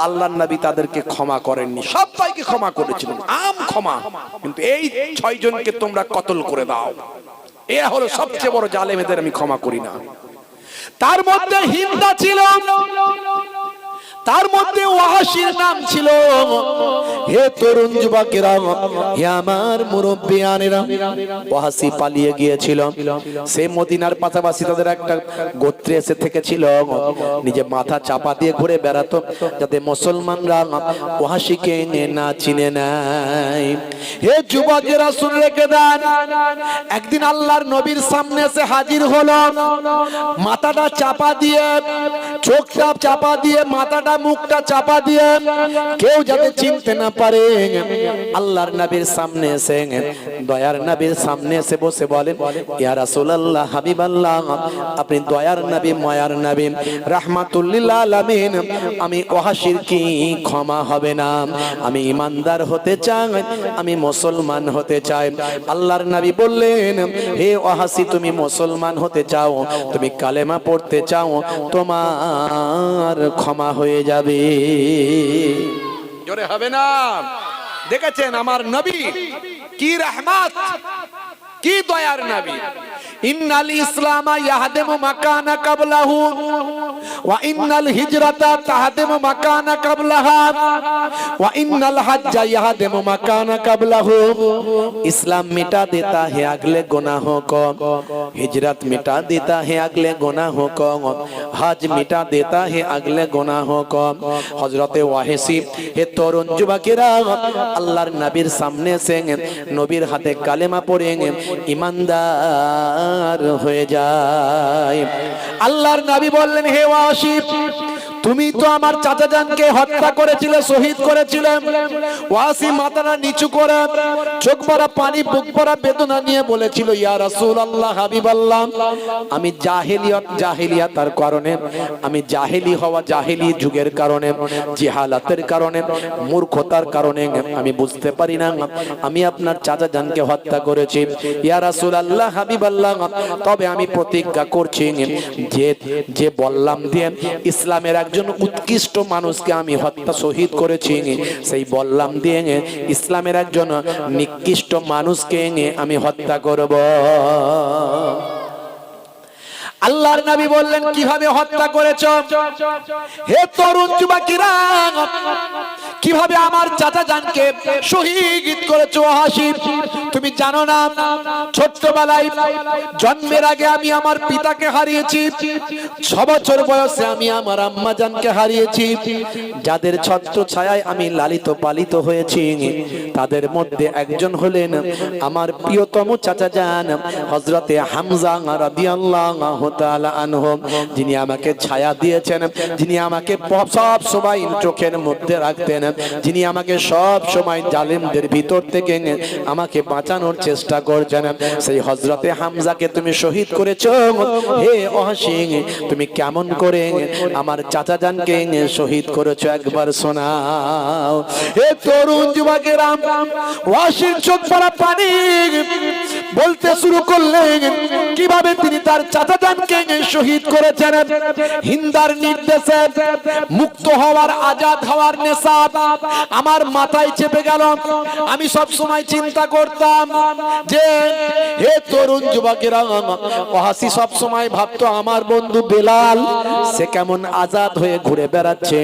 আল্লাহর নবী তাদেরকে ক্ষমা করেননি, সবাইকে ক্ষমা করেছিলেন, আম ক্ষমা, কিন্তু এই 6 জনকে তোমরা কতল করে দাও। এরা হলো সবচেয়ে বড় জালেম, এদের আমি ক্ষমা করি না। তার মধ্যে হিন্দা ছিল, তার মধ্যে ওয়াহাশির নাম ছিল। হে তরুণ যুবকেরা, হে আমার মুরব্বিয়ানেরা, ওয়াহাশি পালিয়ে গিয়েছিল, সে মদিনার পাশাপাশি তাদের একটা গোত্রে এসে থেকেছিল, নিজে মাথা চাপা দিয়ে ঘুরে বেড়াতো যাতে মুসলমানরা ওয়াহাশিকে না চিনে নেয়। হে যুবকেরা শুনে রেখে দেন, একদিন আল্লাহর নবীর সামনে এসে হাজির হলো, মাথাটা চাপা দিয়ে, চোখটা চাপা দিয়ে, মাথাটা মুখটা চাপা দিয়ে, কেউ যাতে চিনতে না পারে। আল্লাহর নবীর সামনে এসে, দয়ার নবীর সামনে এসে বসে বলেন, ইয়া রাসূলুল্লাহ, হাবিবাল্লাহ, আপনি দয়ার নবী, মায়ার নবী, রাহমাতুল লিল আলামিন, আমি ওয়াহাশির কি ক্ষমা হবে না? আমি ইমানদার হতে চাই, আমি মুসলমান হতে চাই। আল্লাহর নবী বললেন, হে ওয়াহাশি, তুমি মুসলমান হতে চাও, তুমি কালেমা পড়তে চাও, তোমার ক্ষমা হয়ে যাবে। জোরে হবে না? দেখেছেন আমার নবী কি রহমত, কি দয়ার নবী। ইন্নাল ইসলামা ইয়াহদিমু মাকানা কাবলাহু ওয়া ইন্নাল হিজরাতা তাহদিমু মাকানা কাবলাহা ওয়া ইন্নাল হজ্জা ইয়াহদিমু মাকানা কাবলাহু। इस्लाम मिटा देता है अगले गुनाहों को, हिजरत मिटा देता है अगले गुनाहों को, हज मिटा देता है अगले गुनाहों को। हजरत वाहिसी हे तरुण जुबकेरा अल्लाहर नबीर सामने से नबीर हाथे कालेमा पड़ेंगे ईमानदार हो जाए। अल्लाहर नबी बोलें हे वाहिसी তুমি তো আমার চাচা জানকে হত্যা করেছিলে, শহীদ করেছিলে। ওয়াসি মাথাটা নিচু করে চোখ ভরা পানি বুক ভরা বেদনা নিয়ে বলেছিল ইয়া রাসূলুল্লাহ হাবিবাল্লাহ, আমি জাহেলিয়াতের কারণে, আমি জাহেলি হওয়া জাহেলি যুগের কারণে, জিহালাতের কারণে, মূর্খতার কারণে আমি বুঝতে পারি না আমি আপনার চাচা জানকে হত্যা করেছি। ইয়া রাসূলুল্লাহ হাবিবাল্লাহ, তবে আমি প্রতিজ্ঞা করছি যে বললাম দিয়ে ইসলামের একজন উৎকৃষ্ট মানুষকে আমি হত্যা শহীদ করেছি, সেই বললাম দিয়ে ইসলামের একজন নিকৃষ্ট মানুষকে আমি হত্যা করব। আল্লাহর নবী বললেন কিভাবে হত্যা করেছো? হে তরুণ যুবকেরা, কিভাবে আমার চাচা জানকে শহীদ করেছো? হাসিব, তুমি জানো না ছোট্টবেলায় জন্মের আগে আমি আমার পিতাকে হারিয়েছি, 6 বছর বয়সে আমি আমার আম্মা জানকে হারিয়েছি। যাদের ছত্র ছায়ায় আমি লালিত পালিত হয়েছি তাদের মধ্যে একজন হলেন আমার প্রিয়তম চাচা জান হযরতে হামজা রাদিয়াল্লাহু তাআলা আনহু, যিনি আমাকে ছায়া দিয়েছেন, যিনি আমাকে সব সময় চোখের মধ্যে রাখতেন, যিনি আমাকে সব সময় জালেমদের ভিতর থেকে আমাকে বাঁচানোর চেষ্টা করছেন। সেই হযরতে হামজাকে তুমি শহীদ করেছো। হে অহসিন, তুমি কেমন করে আমার চাচা জানকে শহীদ করেছো একবার শোনাও। হে তরুণ যুবকেরা, ওয়াসির চোখ ভরা পানি বলতে শুরু করলেন কিভাবে তিনি তার চাচা জানকে শহীদ করেছেন। হিন্দার নির্দেশে মুক্ত হওয়ার, আজাদ হওয়ার নেশা আমার মাথায় চেপে গেল। আমি সব সময় চিন্তা করতাম যে হে তরুণ যুবকেরা, ওয়াসি সব সময় ভাবতো আমার বন্ধু বেলাল সে কেমন আজাদ হয়ে ঘুরে বেড়াচ্ছে,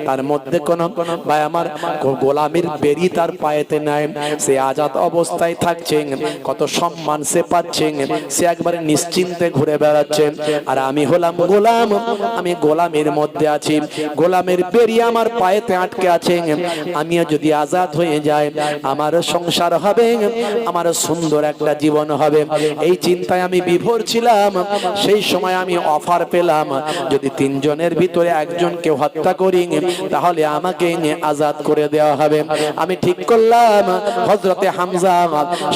তার মধ্যে কোনো ভাই আমার গোলামির বেরি তার পায়েতে নাই, সে আজাদ অবস্থায় থাকছে, কত সম্মান সে পাচ্ছে, সে একবারে নিশ্চিন্তে ঘুরে বেড়াচ্ছে। আর আমি হলাম গোলাম, আমি গোলামের মধ্যে আছি, গোলামের বেরি আমার পায়েতে আটকে আছে। আমিও যদি আজাদ হয়ে যাই আমার সংসার হবে, আমার সুন্দর একটা জীবন হবে, এই চিন্তায় আমি বিভোর ছিলাম। সেই সময় আমি অফার পেলাম যদি 3 জনের ভিতরে একজনকে হত্যা করি তাহলে আমাকে আজাদ করে দেওয়া হবে। আমি ঠিক করলাম হযরতে হামজা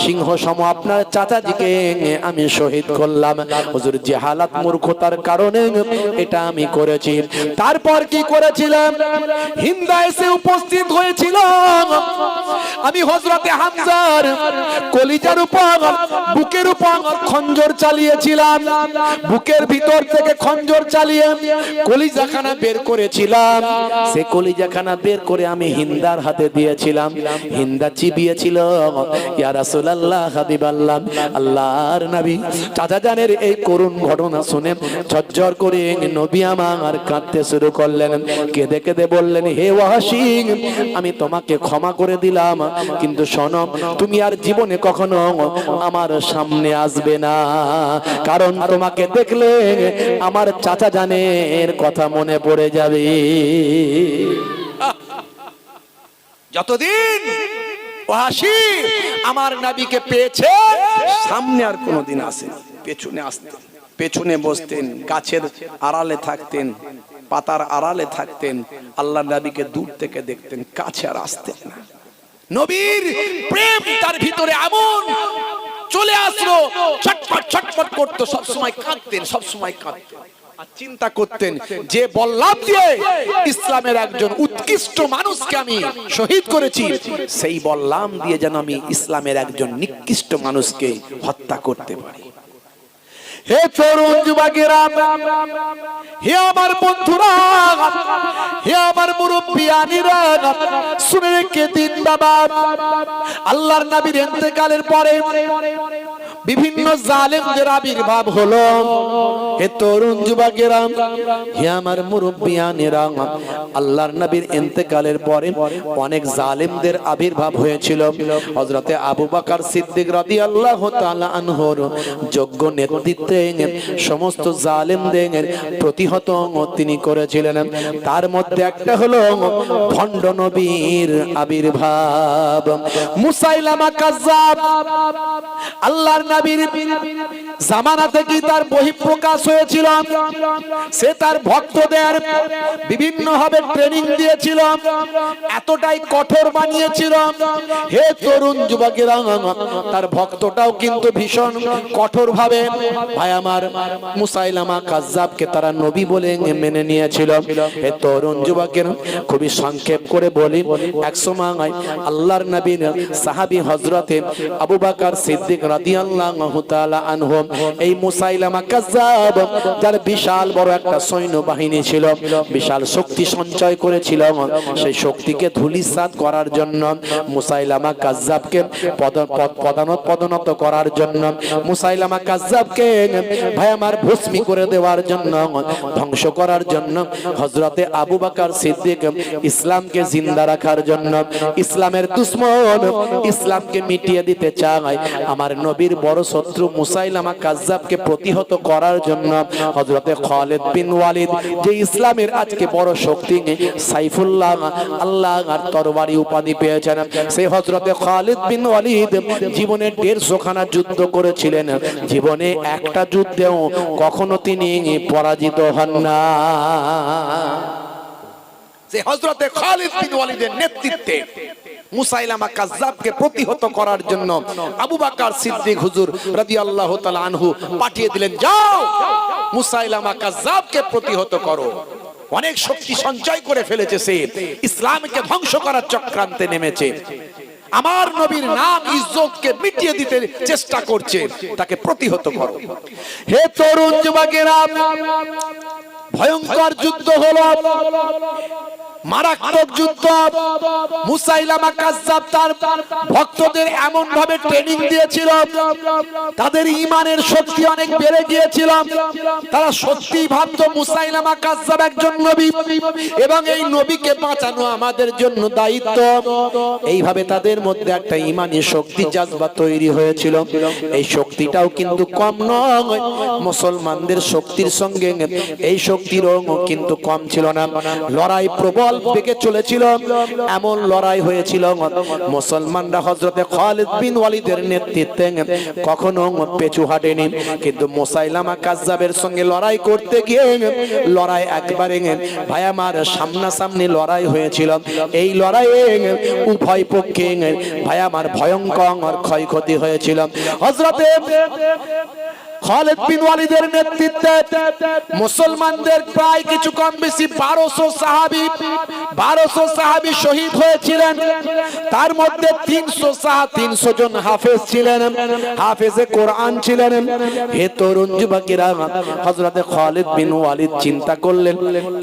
সিংহ সম আপনার চাচাজিকে আমি শহীদ করলাম। হুজুর জিহালাত মূর্খতার কারণে এটা আমি করেছি। তারপর কি করেছিলাম? হিন্দা এসে উপস্থিত হয়েছিল। আমি হযরতে হামজার কলিজার উপর, বুকের উপর খঞ্জর চালিয়েছিলাম, বুকের ভিতর থেকে খঞ্জর চালিয়ে কলিজাখানা বের করেছিলাম। সে কলিজাখানা বের করে আমি হিন্দার হাতে দিয়েছিলাম। হিন্দা চিবিয়েছিল। ইয়া রাসূলুল্লাহ হাবিবাল্লাহ, আল্লাহর নবী চাচা জানের এই করুণ ঘটনা শুনে ঝরঝর করে নবী আমার কাঁদতে শুরু করলেন। কেঁদে কেঁদে বললেন হে ওয়াসি, আমি তোমাকে ক্ষমা করে দিলাম, কিন্তু শোনো তুমি আর জীবনে কখনো আমার সামনে আসবে না, কারণ তোমাকে দেখলে আমার চাচা জানের কথা মনে পড়ে যাবে। যতদিন ওয়াসি আমার নবীকে পেয়েছে সামনে আর কোনোদিন আসেন, পেছনে আসতেন, পেছনে বসতেন, গাছের আড়ালে থাকতেন, পাতার আড়ালে থাকতেন, আল্লাহ নবীকে দূর থেকে দেখতেন, কাছে আর আসতেন না। নবীর প্রেম তার ভিতরে এমন চলে আসলো, ছটফট ছটফট করতো, সব সময় কাঁদতেন, সব সময় কাঁদতেন। আর চিন্তা করতেন যে বললাম দিয়ে ইসলামের একজন উৎকৃষ্ট মানুষকে আমি শহীদ করেছি, সেই বললাম দিয়ে যেন আমি ইসলামের একজন নিকৃষ্ট মানুষকে হত্যা করতে পারি। হে তরুণ যুবকেরা, হে আমার বন্ধুরা, হে আমার মুরব্বিয়ানিরা, শুনে রেখে দিন বাবা, আল্লাহর নবীর ইন্তেকালের পরে বিভিন্ন জালেমদের আবির্ভাব হলো। হে তরুণ যুবকেরা, হে আমার মুরব্বিয়ানেরা, আল্লাহর নবীর ইন্তেকালের পরে অনেক জালেমদের আবির্ভাব হয়েছিল। হযরতে আবু বকর সিদ্দিক রাদিয়াল্লাহু তাআলা আনহুর যোগ্য নেতৃত্বে সমস্ত জালেমদের প্রতিহত তিনি করেছিলেন। তার মধ্যে একটা হলো ভণ্ড নবীর আবির্ভাব, মুসাইলামা কাজ্জাব। আল্লাহর নবীর জামানা থেকে তার বহিঃপ্রকাশ হয়েছিল। সে তার ভক্তদের বিভিন্ন ভাবে ট্রেনিং দিয়েছিল, এতটাই কঠোর বানিয়েছিল। হে তরুণ যুবকেরা, তার ভক্তটাও কিন্তু ভীষণ কঠোর ভাবে ভাই আমার মুসাইলামা কাজ্জাবকে তারা নবী বলে মেনে নিয়েছিল। হে তরুণ যুবকেরা, খুবই সংক্ষেপ করে বলি, একসময় আল্লাহর নবীর সাহাবী হযরতে আবু বকর সিদ্দিক রাদিয়াল্লাহু তাআলা আনহু এই মুসাইলামা কাজ্জাব, যার বিশাল বড় একটা সৈন্যবাহিনী ছিল, বিশাল শক্তি সঞ্চয় করেছিল, সেই শক্তিকে ধূলিসাৎ করার জন্য, মুসাইলামা কাজ্জাবকে পদোন্নত করার জন্য, মুসাইলামা কাজ্জাবকে ভাই আমার ভস্মী করে দেওয়ার জন্য, ধ্বংস করার জন্য হযরতে আবু বকর সিদ্দিক ইসলামকে জিন্দা রাখার জন্য, ইসলামের দুশমন ইসলামকে মিটিয়ে দিতে চায়, আমার নবীর বড় শত্রু মুসাইলামা কাজ্জাবকে প্রতিহত করার জন্য হযরতে খালিদ বিন ওয়ালিদ, যে ইসলামের আজকে বড় শক্তি সাইফুল্লাহ আল্লাহর তরবারি উপাধি পেয়েছেন, সেই হযরতে খালিদ বিন ওয়ালিদ জীবনে 150 খানা যুদ্ধ করেছিলেন। জীবনে একটা যুদ্ধেও কখনো তিনি পরাজিত হন না। যে হযরতে খালিদ বিন ওয়ালিদের নেতৃত্বে মুসাইলামা কাজ্জাবকে প্রতিহত করার জন্য আবু বকর সিদ্দিক হুজুর রাদিয়াল্লাহু তাআলা আনহু পাঠিয়ে দিলেন, যাও মুসাইলামা কাজ্জাবকে প্রতিহত করো। অনেক শক্তি সঞ্চয় করে ফেলেছে, সে ইসলামকে ধ্বংস করার চক্রান্তে নেমেছে, আমার নবীর নাম ইজ্জতকে মিটিয়ে দিতে চেষ্টা করছে, তাকে প্রতিহত করো। হে তরুণ যুবকেরা, ভয়ঙ্কর যুদ্ধ হলো, মারাত্মক যুদ্ধ। মুসাইলামা কাজ্জাব তার ভক্তদের এমন ভাবে ট্রেনিং দিয়েছিল, তাদের ঈমানের শক্তি অনেক বেড়ে গিয়েছিল। তারা সত্যি ভাবতো মুসাইলামা কাজ্জাব একজন নবী এবং এই নবীকে বাঁচানো আমাদের জন্য দায়িত্ব। এইভাবে তাদের মধ্যে একটা ঈমানি শক্তি জাজবা তৈরি হয়েছিল। এই শক্তিটাও কিন্তু কম নয়, মুসলমানদের শক্তির সঙ্গে এই শক্তিরও কিন্তু কম ছিল না। লড়াই প্রবল বেগে চলেছিল, এমন লড়াই হয়েছিল মুসলমানরা হযরতে খালিদ বিন ওয়ালিদের নেতৃত্বে কখনো পেছু হাটেনি, কিন্তু মুসাইলামা কাজ্জাবের সঙ্গে লড়াই করতে গিয়ে লড়াই একবারে ভাই আমার সামনাসামনি লড়াই হয়েছিল। এই লড়াইয়ে উভয় পক্ষে ভাই আমার ভয়ঙ্কর ক্ষয়ক্ষতি হয়েছিল। হযরতে খালিদ বিন ওয়ালিদের নেতৃত্বে মুসলমানদের প্রায় কিছু কম বেশি 1200 সাহাবী শহীদ হয়েছিলেন। তার মধ্যে 300 জন হাফেজ ছিলেন, হাফেজে কোরআন ছিলেন। হে তরুণ যুবকেরা, হযরতে খালিদ বিন ওয়ালিদ চিন্তা করলেন,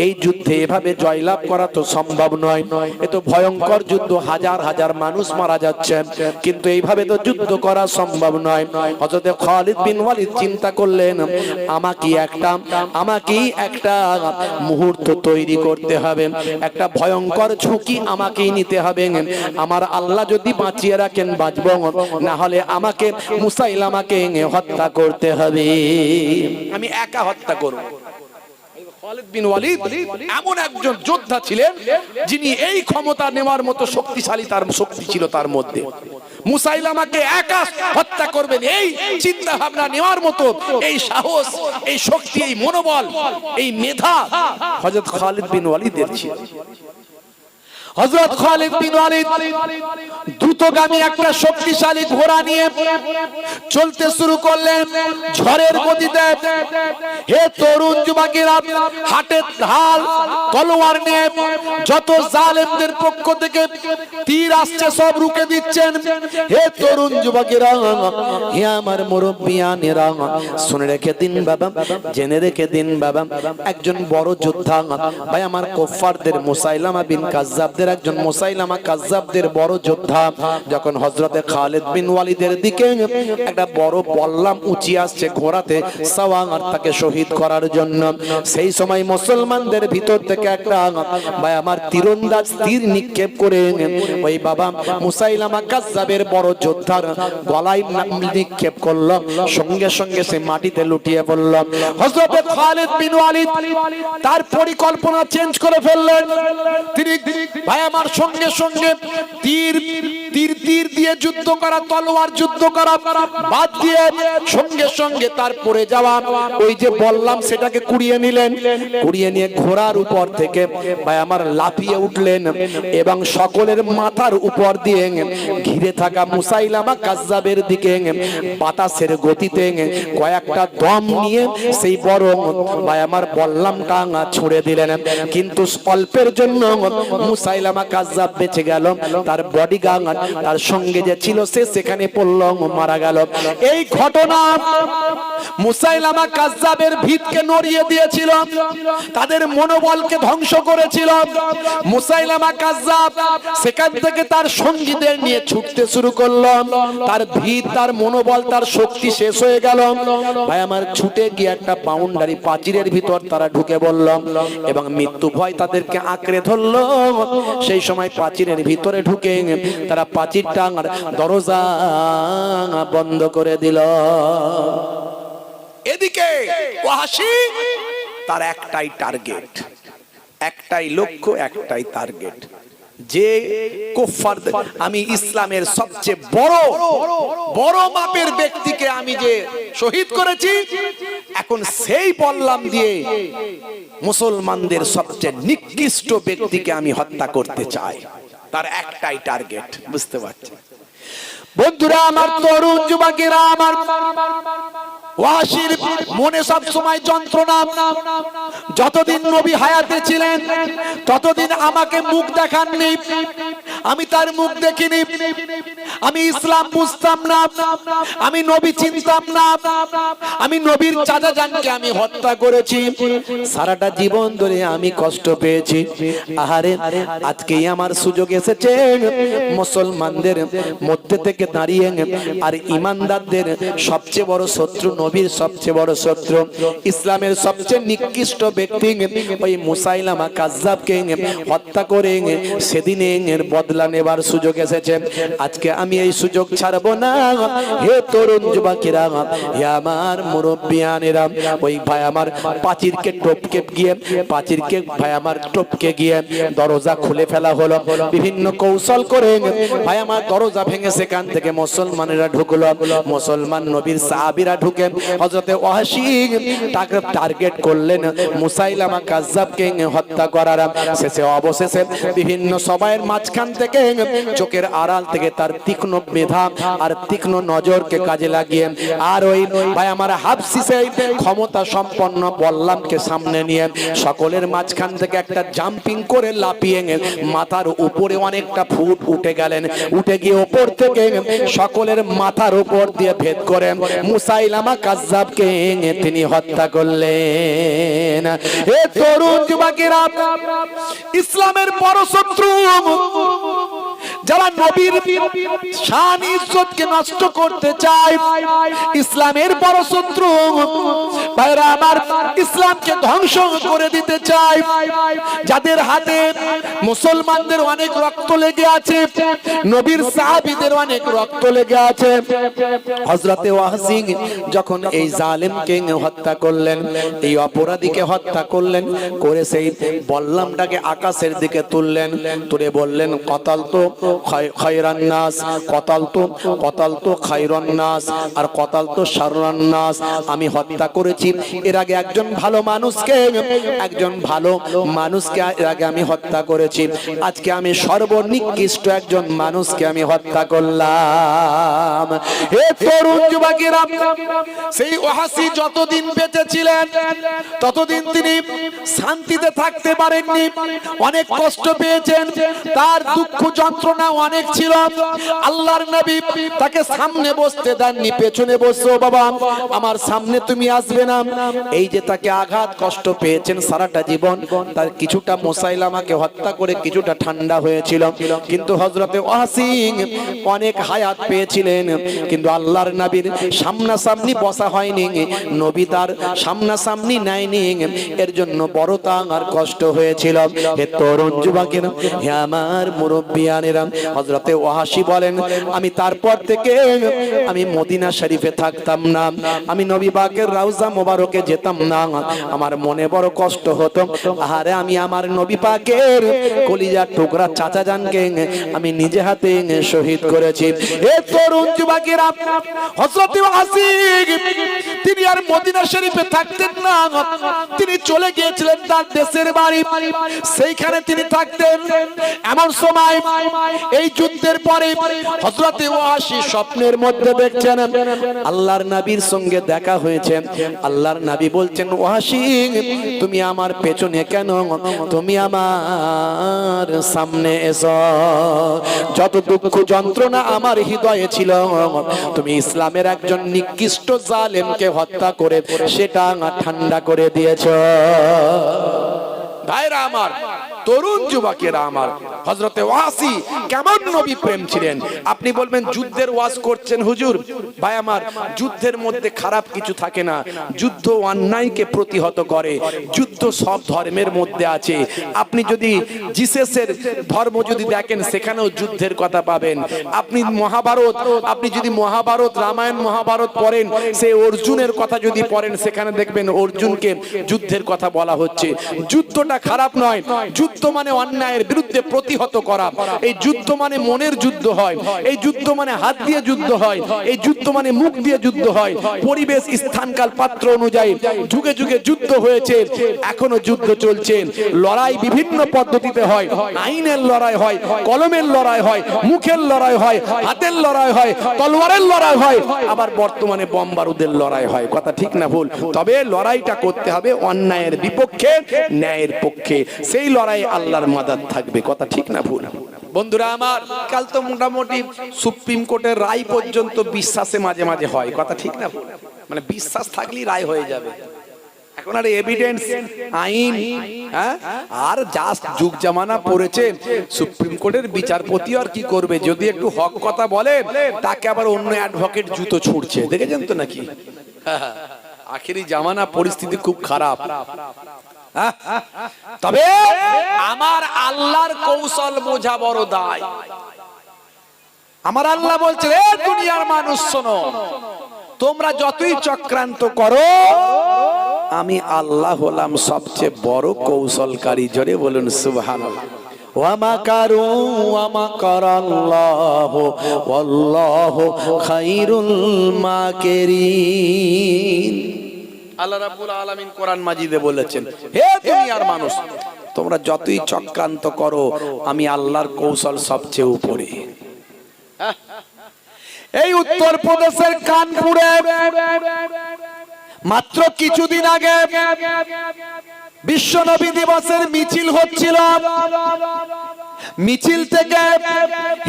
এই যুদ্ধে এভাবে জয়লাভ করা তো সম্ভব নয়, এ তো ভয়ঙ্কর যুদ্ধ, হাজার হাজার মানুষ মারা যাচ্ছে, কিন্তু এইভাবে তো যুদ্ধ করা সম্ভব নয়। হযরতে খালিদ বিন ওয়ালিদ চিন্তা করলেন, আমাকে একটা মুহূর্ত তৈরি করতে হবে, একটা ভয়ঙ্কর ঝুঁকি আমাকেই নিতে হবে। আমার আল্লাহ যদি বাঁচিয়ে রাখেন বাঁচব, না হলে আমাকে মুসাইলামাকে হত্যা করতে হবে, আমি একা হত্যা করব। খালিদ বিন ওয়ালিদ এমন একজন যোদ্ধা ছিলেন যিনি এই ক্ষমতা নেওয়ার মতো শক্তিশালী, তার শক্তি ছিল তার মধ্যে। মুসাইলামাকে একা হত্যা করবেন এই চিন্তা ভাবনা নেওয়ার মতো এই সাহস, এই শক্তি, এই মনোবল, এই মেধা হযরত খালিদ বিন ওয়ালিদের ছিল। হযরত খালিদ বিন ওয়ালিদ দ্রুতগামী একটা শক্তিশালী ঘোড়া নিয়ে চলতে শুরু করলেন ঝড়ের গতিতে। হে তরুণ যুবকেরা, হাতে ঢাল তলোয়ার নিয়ে যত জালেমদের পক্ষ থেকে তীর আসছে সব রুখে দিচ্ছেন। হে তরুণ যুবকেরা, হে আমার মুরব্বিয়ানেরা, শুনে রেখে দিন বাবা, জেনে রেখে দিন বাবা, একজন বড় যোদ্ধা ভাই আমার কুফফারদের মুসাইলামা বিন কাজ্জাবদের কাজ্জাবদের একজন মুসাইলামা কাজ্জাবদের বড় যোদ্ধা যখন হযরতে খালিদ বিন ওয়ালিদের দিকে একটা বড় বল্লাম উঁচিয়ে আসছে ঘোড়াতে সাওয়ার তাকে শহীদ করার জন্য, সেই সময় মুসলমানদের ভিতর থেকে একটা ভাই আমার তীরন্দাজ তীর নিক্ষেপ করে ওই বাবা মুসাইলামা কাজ্জাবের বড় যোদ্ধার গলায় নিক্ষেপ করল, সঙ্গে সঙ্গে সে মাটিতে লুটিয়ে পড়ল। হযরতে খালিদ বিন ওয়ালিদ তার পরিকল্পনা চেঞ্জ করে ফেললেন। তিনি ভাই আমার সঙ্গে সঙ্গে তীর দিয়ে যুদ্ধ করা, তলোয়ার যুদ্ধ করা বাদ দিয়ে সঙ্গে সঙ্গে তার পড়ে যাওয়া ওই যে বললাম সেটাকে কুড়িয়ে নিলেন। কুড়িয়ে নিয়ে ঘোড়ার উপর থেকে ভাই আমার লাফিয়ে উঠলেন এবং সকলের মাথার উপর দিয়ে ঘিরে থাকা মুসাইলামা কাজ্জাবের দিকে বাতাসের গতিতে কয়েকটা দম নিয়ে সেই বড় ভাই আমার বললামটা ছুঁড়ে দিলেন। কিন্তু অল্পের জন্য মুসাইলামা কাজ্জাব বেঁচে গেল, তার বডিগার্ড তার সঙ্গে যে ছিল সে সেখানে পড়ল, মারা গেল। এই ঘটনা মুসাইলামা কাজ্জাবের ভিতকে নড়িয়ে দিয়েছিল, তাদের মনোবলকে ধ্বংস করেছিল। মুসাইলামা কাজ্জাব সেখান থেকে তার সঙ্গীদের নিয়ে ছুটতে শুরু করলো, তার ভিত, তার মনোবল, তার শক্তি শেষ হয়ে গেল। ভাই আমার ছুটে গিয়ে একটা বাউন্ডারি প্রাচীরের ভিতর তারা ঢুকে পড়ল এবং মৃত্যু ভয় তাদেরকে আঁকড়ে ধরলো। সেই সময় প্রাচীরের ভিতরে ঢুকে তারা প্রাচীরটা দরজা বন্ধ করে দিল। এদিকে ওয়াহশী তার একটাই টার্গেট, একটাই লক্ষ্য, একটাই টার্গেট, যে কুফার আমি ইসলামের সবচেয়ে বড় মাপের ব্যক্তিকে আমি যে শহীদ করেছি, এখন সেই বললাম দিয়ে মুসলমানদের সবচেয়ে নিকৃষ্ট ব্যক্তিকে আমি হত্যা করতে চাই। তার একটাই টার্গেট, বুঝতে পারছেন বন্ধুরা আমার, তরুণ যুবকেরা আমার, ওয়াহশীর মনে সব সময় যন্ত্রণা। যতদিন নবী হায়াতে ছিলেন ততদিন আমাকে মুখ দেখাননি, আমি তার মুখ দেখিনি, আমি ইসলাম বুঝতাম না, আমি নবী চিনতাম না, আমি নবীর চাচা জানকে আমি হত্যা করেছি। সারাটা জীবন ধরে আমি কষ্ট পেয়েছি। আহারে আজকেই আমার সুযোগ এসেছে মুসলমানদের মধ্যে থেকে দাঁড়িয়ে আর ইমানদারদের সবচেয়ে বড় শত্রু, নবীর সবচেয়ে বড় শত্রু, ইসলামের সবচেয়ে নিকৃষ্ট ব্যক্তি ওই মুসাইলামা কাজ্জাবকে হত্যা করে সেদিনের বদলা নেবার সুযোগ এসেছে। আজকে আমি এই সুযোগ ছাড়বো না। হে তরুণ যুবকেরা, হে আমার মুরব্বিয়ানেরা, ওই ভাই আমার প্রাচীরকে টপকে গিয়ে দরজা খুলে ফেলা হলো। বিভিন্ন কৌশল করে ভাই আমার দরজা ভেঙে সেখান থেকে মুসলমানেরা ঢুকলো। মুসলমান নবীর সাহাবীরা ঢুকে হযরতে ওয়াহশী তাকে টার্গেট করলেন মুসাইলামা কাজ্জাবকে হত্যা করার। শেষে অবশেষে বিভিন্ন সবাইয়ের মাঝখান থেকে চোখের আড়াল থেকে তার তীক্ষ্ণ মেধা আর তীক্ষ্ণ নজরকে কাজে লাগিয়ে আর ওই ভাই আমার হাবশী সেই ক্ষমতা সম্পন্ন বল্লামকে সামনে নিয়ে সকলের মাঝখান থেকে একটা জাম্পিং করে লাফিয়ে মাথার উপরে অনেকটা ফুট উঠে গেলেন। উঠে গিয়ে উপর থেকে সকলের মাথার উপর দিয়ে ভেদ করে মুসাইলামা কাজ্জাবকে তিনি হত্যা করলেন। এ তরুণ যুবকেরা, ইসলামের বড় শত্রু যারা নবীর শান ইজ্জতকে নষ্ট করতে চায়, ইসলামের বড় শত্রু ভাইরা আমার, ইসলামকে ধ্বংস করে দিতে চায়, যাদের হাতে মুসলমানদের অনেক রক্ত লেগে আছে, নবীর সাহাবীদের অনেক রক্ত লেগে আছে। হযরতে ওয়াহশী যখন এই জালেমকে হত্যা করলেন, এই অপরাধীকে হত্যা করলেন, করে সেই বল্লামটাকে আকাশের দিকে তুললেন, তুলে বললেন কতালতু খায়রান নাস, কতালতু খায়রান নাস আর কতালতু শাররান নাস। আমি হত্যা করেছি এর আগে একজন ভালো মানুষকে, এর আগে আমি হত্যা করেছি। আজকে আমি সর্বনিকৃষ্ট একজন মানুষকে আমি হত্যা করলাম। হে তরুণ যুবকেরা, সেই ওয়াহশী যতদিন বেঁচে ছিলেন ততদিন তিনি শান্তিতে থাকতে পারেননি, অনেক কষ্ট পেয়েছেন। তার দুঃখ যন্ত্রণা যন্ত্রণা অনেক ছিল। আল্লাহর নবী তাকে সামনে বসতে দেননি, পেছনে বসো বাবা, আমার সামনে তুমি আসবে না। এই যে তাকে আঘাত কষ্ট পেয়েছেন সারাটা জীবন, তার কিছুটা মুসাইলামাকে হত্যা করে কিছুটা ঠান্ডা হয়েছিল, কিন্তু হযরতে ওয়াসি অনেক হায়াত পেয়েছিলেন, কিন্তু আল্লাহর নবীর সামনাসামনি বসা হয়নি, নবী তার সামনাসামনি নেয়নি, এর জন্য বড় তার কষ্ট হয়েছিল। হে তরুণ যুবকেরা, হে আমার মুরব্বিয়ানেরা, হযরতে ওয়াসি বলেন আমি তারপর থেকে আমি মদিনা শরীফে থাকতাম না, আমি নবী পাকের রওজা মোবারকে যেতাম না, আমার মনে বড় কষ্ট হতো। আরে আমি আমার নবী পাকের কলিজার টুকরা চাচা জানকে আমি নিজে হাতে শহীদ করেছি। এ তরুণ যুবকেরা, হযরত ওয়াসি তিনি আর মদিনা শরীফে থাকতেন না, তিনি চলে গিয়েছিলেন তার দেশের বাড়ি, সেইখানে তিনি থাকতেন। এমন সময় এই যুদ্ধের পরে হযরত ওয়াসি স্বপ্নের মধ্যে দেখছেন আল্লাহর নবীর সঙ্গে দেখা হয়েছে। আল্লাহর নবী বলছেন ওয়াসি তুমি আমার পেছনে কেন, তুমি আমার সামনে এসো। যত দুঃখ যন্ত্রণা আমার হৃদয়ে ছিল, তুমি ইসলামের একজন নিকৃষ্ট জালেমকে হত্যা করে সেটা ঠান্ডা করে দিয়েছো। ভাইরা আমার, তরুণ যুবকেরা আমার, হযরতে ওয়াসি কেমন নবী প্রেম ছিলেন। আপনি বলবেন যুদ্ধের ওয়াজ করছেন হুজুর, ভাই আমার যুদ্ধের মধ্যে খারাপ কিছু থাকে না, যুদ্ধ অন্যায়কে প্রতিহত করে, যুদ্ধ সব ধর্মের মধ্যে আছে। আপনি যদি জিসাসের ধর্ম যদি দেখেন সেখানেও যুদ্ধের কথা পাবেন। আপনি মহাভারত, আপনি যদি মহাভারত রামায়ণ মহাভারত পড়েন, সেই অর্জুনের কথা যদি পড়েন সেখানে দেখবেন অর্জুনকে যুদ্ধের কথা বলা হচ্ছে। যুদ্ধটা খারাপ নয়, যুদ্ধ মানে অন্যায়ের বিরুদ্ধে প্রতিহত করা, এই যুদ্ধ মানে মনের যুদ্ধ হয়, এই যুদ্ধ মানে হাত দিয়ে যুদ্ধ হয়, এই যুদ্ধ মানে মুখ দিয়ে যুদ্ধ হয়। পরিবেশ স্থানকাল পাত্র অনুযায়ী যুগে যুগে যুদ্ধ হয়েছে, এখনো যুদ্ধ চলছে। লড়াই বিভিন্ন পদ্ধতিতে হয়, আইনের লড়াই হয়, কলমের লড়াই হয়, মুখের লড়াই হয়, হাতের লড়াই হয়, তলোয়ারের লড়াই হয়, আবার বর্তমানে বোম বারুদের লড়াই হয়। কথা ঠিক না ভুল? তবে লড়াইটা করতে হবে অন্যায়ের বিপক্ষে, ন্যায়ের পক্ষে, সেই লড়াই আল্লাহর মাদাদ থাকবে। কথা ঠিক না ভুল? বন্ধুরা আমার, কাল তো মোটামুটি সুপ্রিম কোর্টের রায় পর্যন্ত বিশ্বাসে মাঝে মাঝে হয়। কথা ঠিক না ভুল? মানে বিশ্বাস থাকলেই রায় হয়ে যাবে। এখন আর এভিডেন্স আইন, আর যা যুগ জামানা পড়েছে, সুপ্রিম কোর্টের বিচারপতি আর কি করবে, যদি একটু হক কথা বলে তাকে আবার অন্য অ্যাডভোকেট জুতো ছুড়ছে, দেখেছেন তো নাকি? আখেরি জামানা, পরিস্থিতি খুব খারাপ। তবে আমার আল্লাহর কৌশল বোঝা বড় দায়। আমার আল্লাহ বলছে এ দুনিয়ার মানুষ শোনো, তোমরা যতই চক্রান্ত করো আমি আল্লাহ হলাম সবচেয়ে বড় কৌশলকারী। জোরে বলুন সুবহানাল্লাহ। ওয়ামাকারু ওয়ামাকারাল্লাহু ওয়াল্লাহু খায়রুল মাকিরিন। আল্লাহ রাব্বুল আলামিন কোরআন মাজিদে বলেছেন, হে দুনিয়ার মানুষ, তোমরা যতই চক্রান্ত করো আমি আল্লাহর কৌশল সবচেয়ে উপরে। এই উত্তর প্রদেশের কানপুরে মাত্র কিছুদিন আগে বিশ্ব নবী দিবসের মিছিল হচ্ছিল। মিছিল থেকে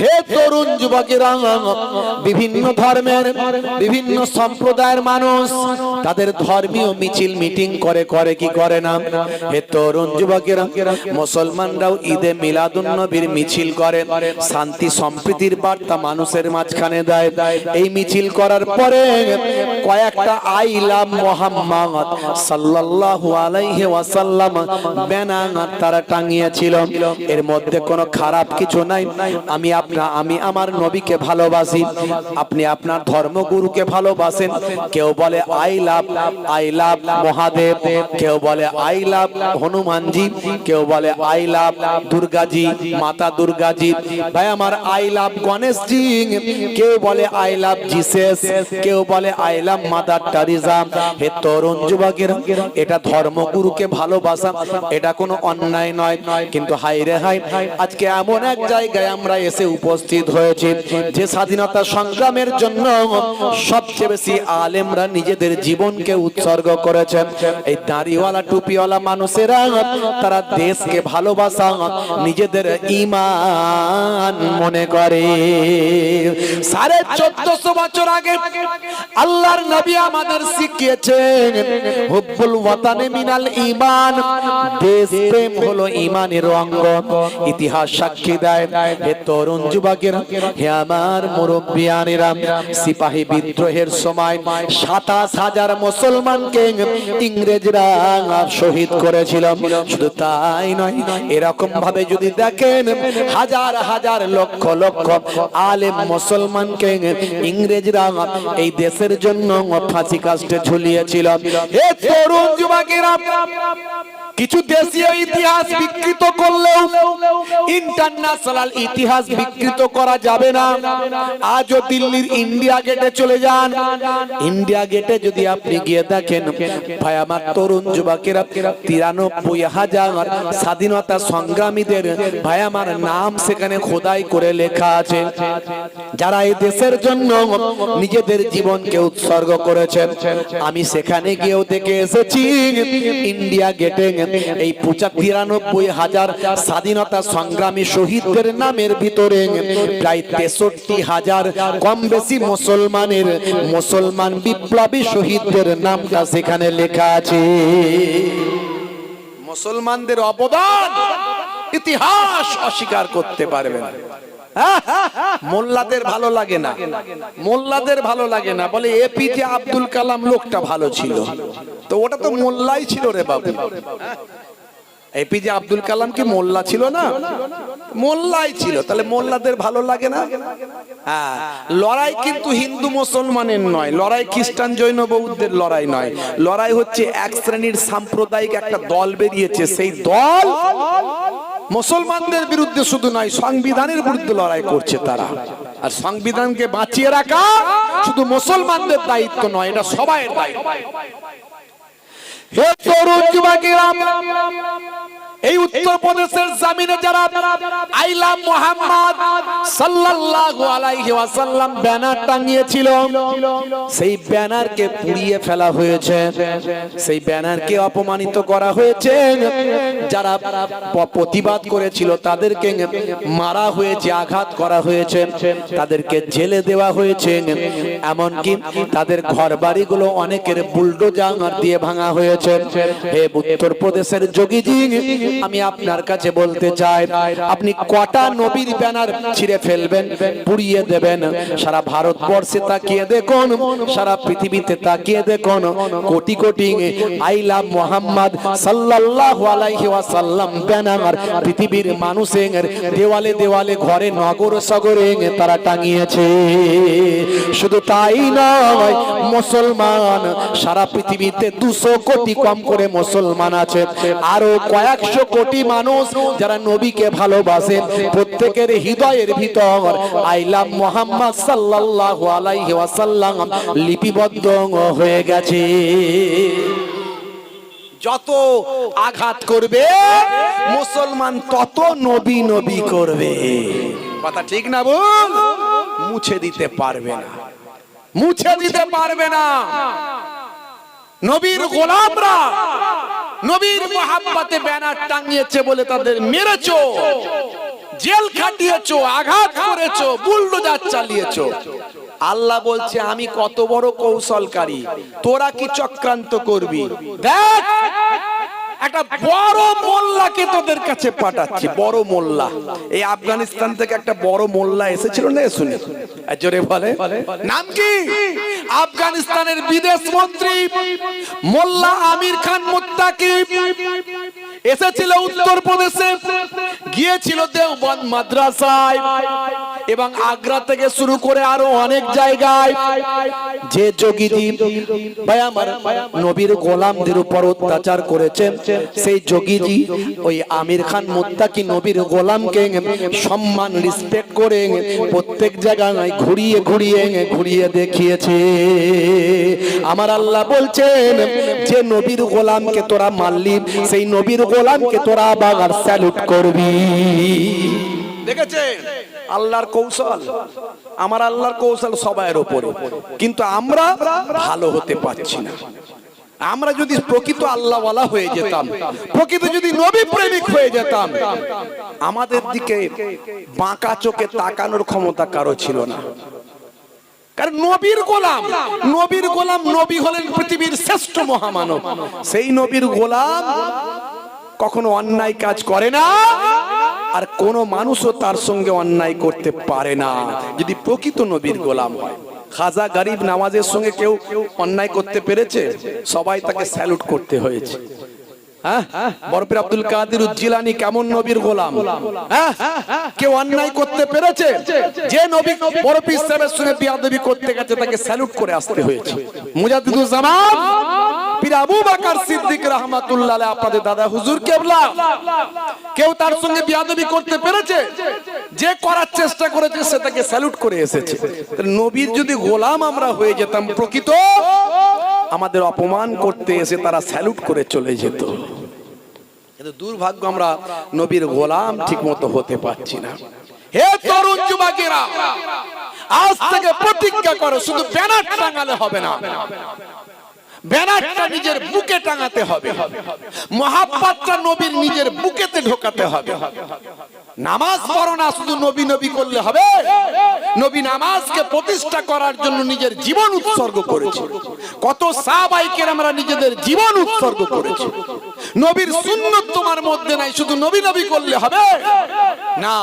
হে তরুণ যুবকেরা, বিভিন্ন ধর্মের বিভিন্ন সম্প্রদায়ের মানুষ তাদের ধর্মীয় মিছিল মিটিং করে, করে কি করে না? হে তরুণ যুবকেরা, মুসলমানরাও ঈদে মিলাদুন নবীর মিছিল করে, শান্তি সম্প্রীতির বার্তা মানুষের মাঝখানে দেয়। এই মিছিল করার পরে কয়েকটা আই লাভ মুহাম্মদ সাল্লাল্লাহু আলাইহি ওয়াসাল্লাম ব্যানার তারা টাঙিয়েছিল। এর মধ্যে কোনো খারাপ কিছু নাই। আমি আমার নবীকে ভালোবাসি, আপনি আপনার ধর্মগুরুকে ভালোবাসেন। কেউ বলে আই লাভ মহাদেব, কেউ বলে আই লাভ হনুমানজি, কেউ বলে আই লাভ দুর্গাজি, মাতা দুর্গাজি। ভাই আমার আই লাভ গণেশজি, কেউ বলে আই লাভ জিসাস, কেউ বলে আই লাভ মাদার টেরেসা। হে তরুণ যুবকেরা, এটা ধর্মগুরুকে ভালোবাসা, এটা কোনো অন্যায় নয়। কিন্তু হাই রে হাই, আজকে আজকে এমন এক জায়গায় আমরা এসে উপস্থিত হয়েছি যে স্বাধীনতা সংগ্রামের জন্য সবচেয়ে বেশি আলেমরা নিজেদের জীবনকে উৎসর্গ করেছেন। এই দাড়িওয়ালা টুপিওয়ালা মানুষেরা তারা দেশকে ভালোবাসা নিজেদের ঈমান মনে করে। 1450 বছর আগে আল্লাহর নবী আমাদের শিখিয়েছেন হুব্বুল ওয়াতানে মিনাল ঈমান, দেশ প্রেম হলো ঈমানের অঙ্গ। ইতিহাস সাক্ষী দেয়, হে তরুণ যুবকেরা, হে আমার মুরব্বিয়ানেরা, সিপাহী বিদ্রোহের সময় 27,000 মুসলমানকে ইংরেজরা শহীদ করেছিল। শুধু তাই নয়, এরকম ভাবে যদি দেখেন হাজার হাজার লক্ষ লক্ষ আলেম মুসলমানকে ইংরেজরা এই দেশের জন্য ফাঁসি কাস্টে ঝুলিয়েছিল। হে তরুণ যুবকেরা, কিছু দেশীয় ইতিহাস বিকৃত করলেও ইন্টারন্যাশনাল ইতিহাস বিকৃত করা যাবে না। আজও দিল্লির ইন্ডিয়া গেটে চলে যান, ইন্ডিয়া গেটে যদি আপনি গিয়ে দেখেন, ভাই আমার তরুণ যুবকেরা, 93,000 স্বাধীনতা সংগ্রামীদের ভাই আমার নাম সেখানে খোদাই করে লেখা আছে, যারা এই দেশের জন্য নিজেদের জীবনকে উৎসর্গ করেছেন। আমি সেখানে গিয়েও দেখে এসেছি ইন্ডিয়া গেটে এই 93,000 স্বাধীনতা সংগ্রামী শহীদদের নামের ভিতরে প্রায় 63,000 কম বেশি মুসলমান বিপ্লবী শহীদদের নামটা সেখানে লেখা আছে। মুসলমানদের অবদান ইতিহাস অস্বীকার করতে পারবে না। মোল্লাদের ভালো লাগে না, মোল্লাদের ভালো লাগে না, বলে এপিজে আব্দুল কালাম লোকটা ভালো ছিল। তো ওটা তো মোল্লাই ছিল রে বাবু। এপিজে আব্দুল কালাম কি মোল্লা ছিল না? মোল্লাই ছিল। তাহলে মোল্লাদের ভালো লাগে না? হ্যাঁ, লড়াই কিন্তু হিন্দু মুসলমানের নয়, লড়াই খ্রিস্টান জৈন বৌদ্ধের লড়াই নয়, লড়াই হচ্ছে এক শ্রেণীর সাম্প্রদায়িক একটা দল বেরিয়েছে, সেই দল মুসলমানদের বিরুদ্ধে শুধু নয়, সংবিধানের বিরুদ্ধে লড়াই করছে তারা। আর সংবিধানকে বাঁচিয়ে রাখা শুধু মুসলমানদের দায়িত্ব নয়, এটা সবাইয়ের দায়িত্ব। হে তরুণ যুবকেরা, এই উত্তরপ্রদেশের জমিনে যারা আই লাভ মুহাম্মদ সাল্লাল্লাহু আলাইহি ওয়াসাল্লাম ব্যানার টাঙিয়েছিল, সেই ব্যানারকে পুড়িয়ে ফেলা হয়েছে, সেই ব্যানারকে অপমানিত করা হয়েছে। যারা প্রতিবাদ করেছিল তাদেরকে মারা হয়েছে, আঘাত করা হয়েছে, তাদেরকে জেলে দেওয়া হয়েছে, এমনকি তাদের ঘরবাড়িগুলো অনেকের বুলডোজার দিয়ে ভাঙা হয়েছে। হে উত্তরপ্রদেশের যোগীজি, আমি আপনার কাছে বলতে চাই, আপনি কটা নবীর ব্যানার ছিঁড়ে ফেলবেন, পুড়িয়ে দেবেন? সারা ভারতবর্ষে তাকিয়ে দেখুন, সারা পৃথিবীতে তাকিয়ে দেখুন, কোটি কোটি আই লাভ মুহাম্মদ সাল্লাল্লাহু আলাইহি ওয়াসাল্লাম ব্যানার পৃথিবীর মানুষের দেওয়ালে দেওয়ালে, ঘরে নগর সগরে তারা টাঙিয়েছে। শুধু তাই নয়, মুসলমান সারা পৃথিবীতে 200 কোটি কম করে মুসলমান আছে, আরো কয়েকশো কোটি মানুষ যারা নবীকে ভালোবাসে, প্রত্যেকের হৃদয়ের ভিতর আই লাভ মুহাম্মদ সাল্লাল্লাহু আলাইহি ওয়াসাল্লাম লিপিবদ্ধ হয়ে গেছে। যত আঘাত করবে মুসলমান, তত নবী নবী করবে। কথা ঠিক না বল? মুছে দিতে পারবে না, মুছে দিতে পারবে না। নবীর গোলামরা নবীর মহব্বতে ব্যানার টাঙিয়েছে বলে তাদের মেরেছো, জেল খাটিয়েছো, আঘাত করেছো, বুলডোজার চালিয়েছো। আল্লাহ বলছে আমি কত বড় কৌশলকারী, তোরা কি চক্রান্ত করবি? দেখ, একটা বড় মোল্লাকে তোদের কাছে পাঠাচ্ছি, বড় মোল্লা। এই আফগানিস্তান থেকে একটা বড় মোল্লা এসেছিল না, শুনে জোরে বলে, নাম কি? আফগানিস্তানের বিদেশ মন্ত্রী মোল্লা আমির খান মুত্তাকি এসেছিল উত্তরপ্রদেশে, গিয়েছিল দেওবন্দ মাদ্রাসায়। এবং আগ্রা থেকে শুরু করে আরো অনেক জায়গায় যে যোগীজি ভাই আমার নবীর গোলামদের উপর অত্যাচার করেছেন, সেই যোগীজি ওই আমির খান মুত্তাকি নবীর গোলামকে সম্মান রেসপেক্ট করে প্রত্যেক জায়গায় ঘুরিয়ে ঘুরিয়ে ঘুরিয়ে দেখিয়েছে। আমার আল্লাহ বলছেন যে নবীর গোলামকে তোরা মারলি, সেই নবীর গোলামকে তোরা আবার স্যালুট করবি। দেখেছেন আল্লাহর কৌশল, আমার আল্লাহর কৌশল সবার উপরে, কিন্তু আমরা ভালো হতে পারছি না। আমরা যদি প্রকৃত আল্লাহওয়ালা হয়ে যেতাম, প্রকৃত যদি নবী প্রেমিক হয়ে যেতাম, আমাদের দিকে বাঁকা চোখে তাকানোর ক্ষমতা কারো ছিল না। কারণ নবীর গোলাম, নবীর গোলাম, নবী হলেন পৃথিবীর শ্রেষ্ঠ মহামানব। সেই নবীর গোলাম কখনো অন্যায় কাজ করে না, আর কোন মানুষও তার সঙ্গে অন্যায় করতে পারে না যদি প্রকৃত নবীর গোলাম হয়। খাজা গরিব নামাজের সঙ্গে কেউ অন্যায় করতে পেরেছে? সবাই তাকে স্যালুট করতে হয়েছে। বরফির আব্দুল কাদের জিলানী কেমন নবীর গোলাম? কেউ অন্যায় করতে পেরেছে? যে নবী বরফির সাহেবের সঙ্গে বিয়াদবি করতে গেছে তাকে স্যালুট করে আসতে হয়েছে। মুজাদ্দিদুল জামান পীর আবু বকর সিদ্দিক রাহমাতুল্লাহ আলাইহি, আপনাদের দাদা হুজুর কেবলা, কেউ তার সঙ্গে বিয়াদবি করতে পেরেছে? যে করার চেষ্টা করেছে সে তাকে স্যালুট করে এসেছে। নবীর যদি গোলাম আমরা হয়ে যেতাম প্রকৃত, আমাদের অপমান করতে এসে তারা স্যালুট করে চলে যেত। কিন্তু দুর্ভাগ্য আমরা নবীর গোলাম ঠিক মতো হতে পারছি না। হে তরুণ যুবকেরা, আজ থেকে প্রতিজ্ঞা করো, শুধু ব্যানার টাঙালে হবে না, ব্যানারটা নিজের বুকে টাঙাতে হবে, মহাব্বতটা নবীর নিজের বুকেতে ঢোকাতে হবে। নামাজ পড়ো না শুধু নবী নবী করলে হবে? নবী নামাজকে প্রতিষ্ঠা করার জন্য নিজের জীবন উৎসর্গ করেছে। কত সাহাবায়ে কেরামরা নিজেদের জীবন উৎসর্গ করেছে। নবীর সুন্নাত তোমার মধ্যে নাই, শুধু নবী নবী করলে হবে না,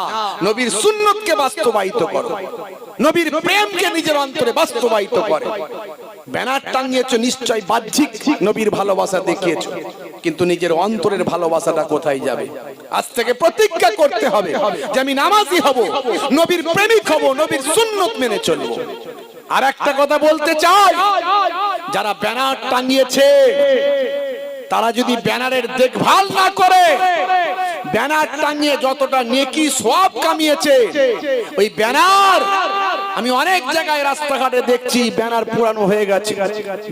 নবীর সুন্নাতকে বাস্তবায়িত করো, নবীর প্রেমকে নিজের অন্তরে বাস্তবায়িত করো। ব্যানার টাঙিয়েছো নিশ্চয় বাহ্যিক নবীর ভালোবাসা দেখিয়েছো, কিন্তু নিজের অন্তরের ভালোবাসাটা কোথায় যাবে? আজ থেকে প্রতিজ্ঞা করতে হবে যে আমি নামাজি হব, নবীর প্রেমিক হব, নবীর সুন্নাত মেনে চলবো। আর একটা কথা বলতে চাই, যারা ব্যানার টাঙিয়েছে তারা যদি ব্যানারের দেখভাল না করে, ব্যানার টাঙিয়ে যতটা নেকি সওয়াব কামিয়েছে, ওই ব্যানার আমি অনেক জায়গায় রাস্তাঘাটে দেখছি ব্যানার পুরানো হয়ে গেছে,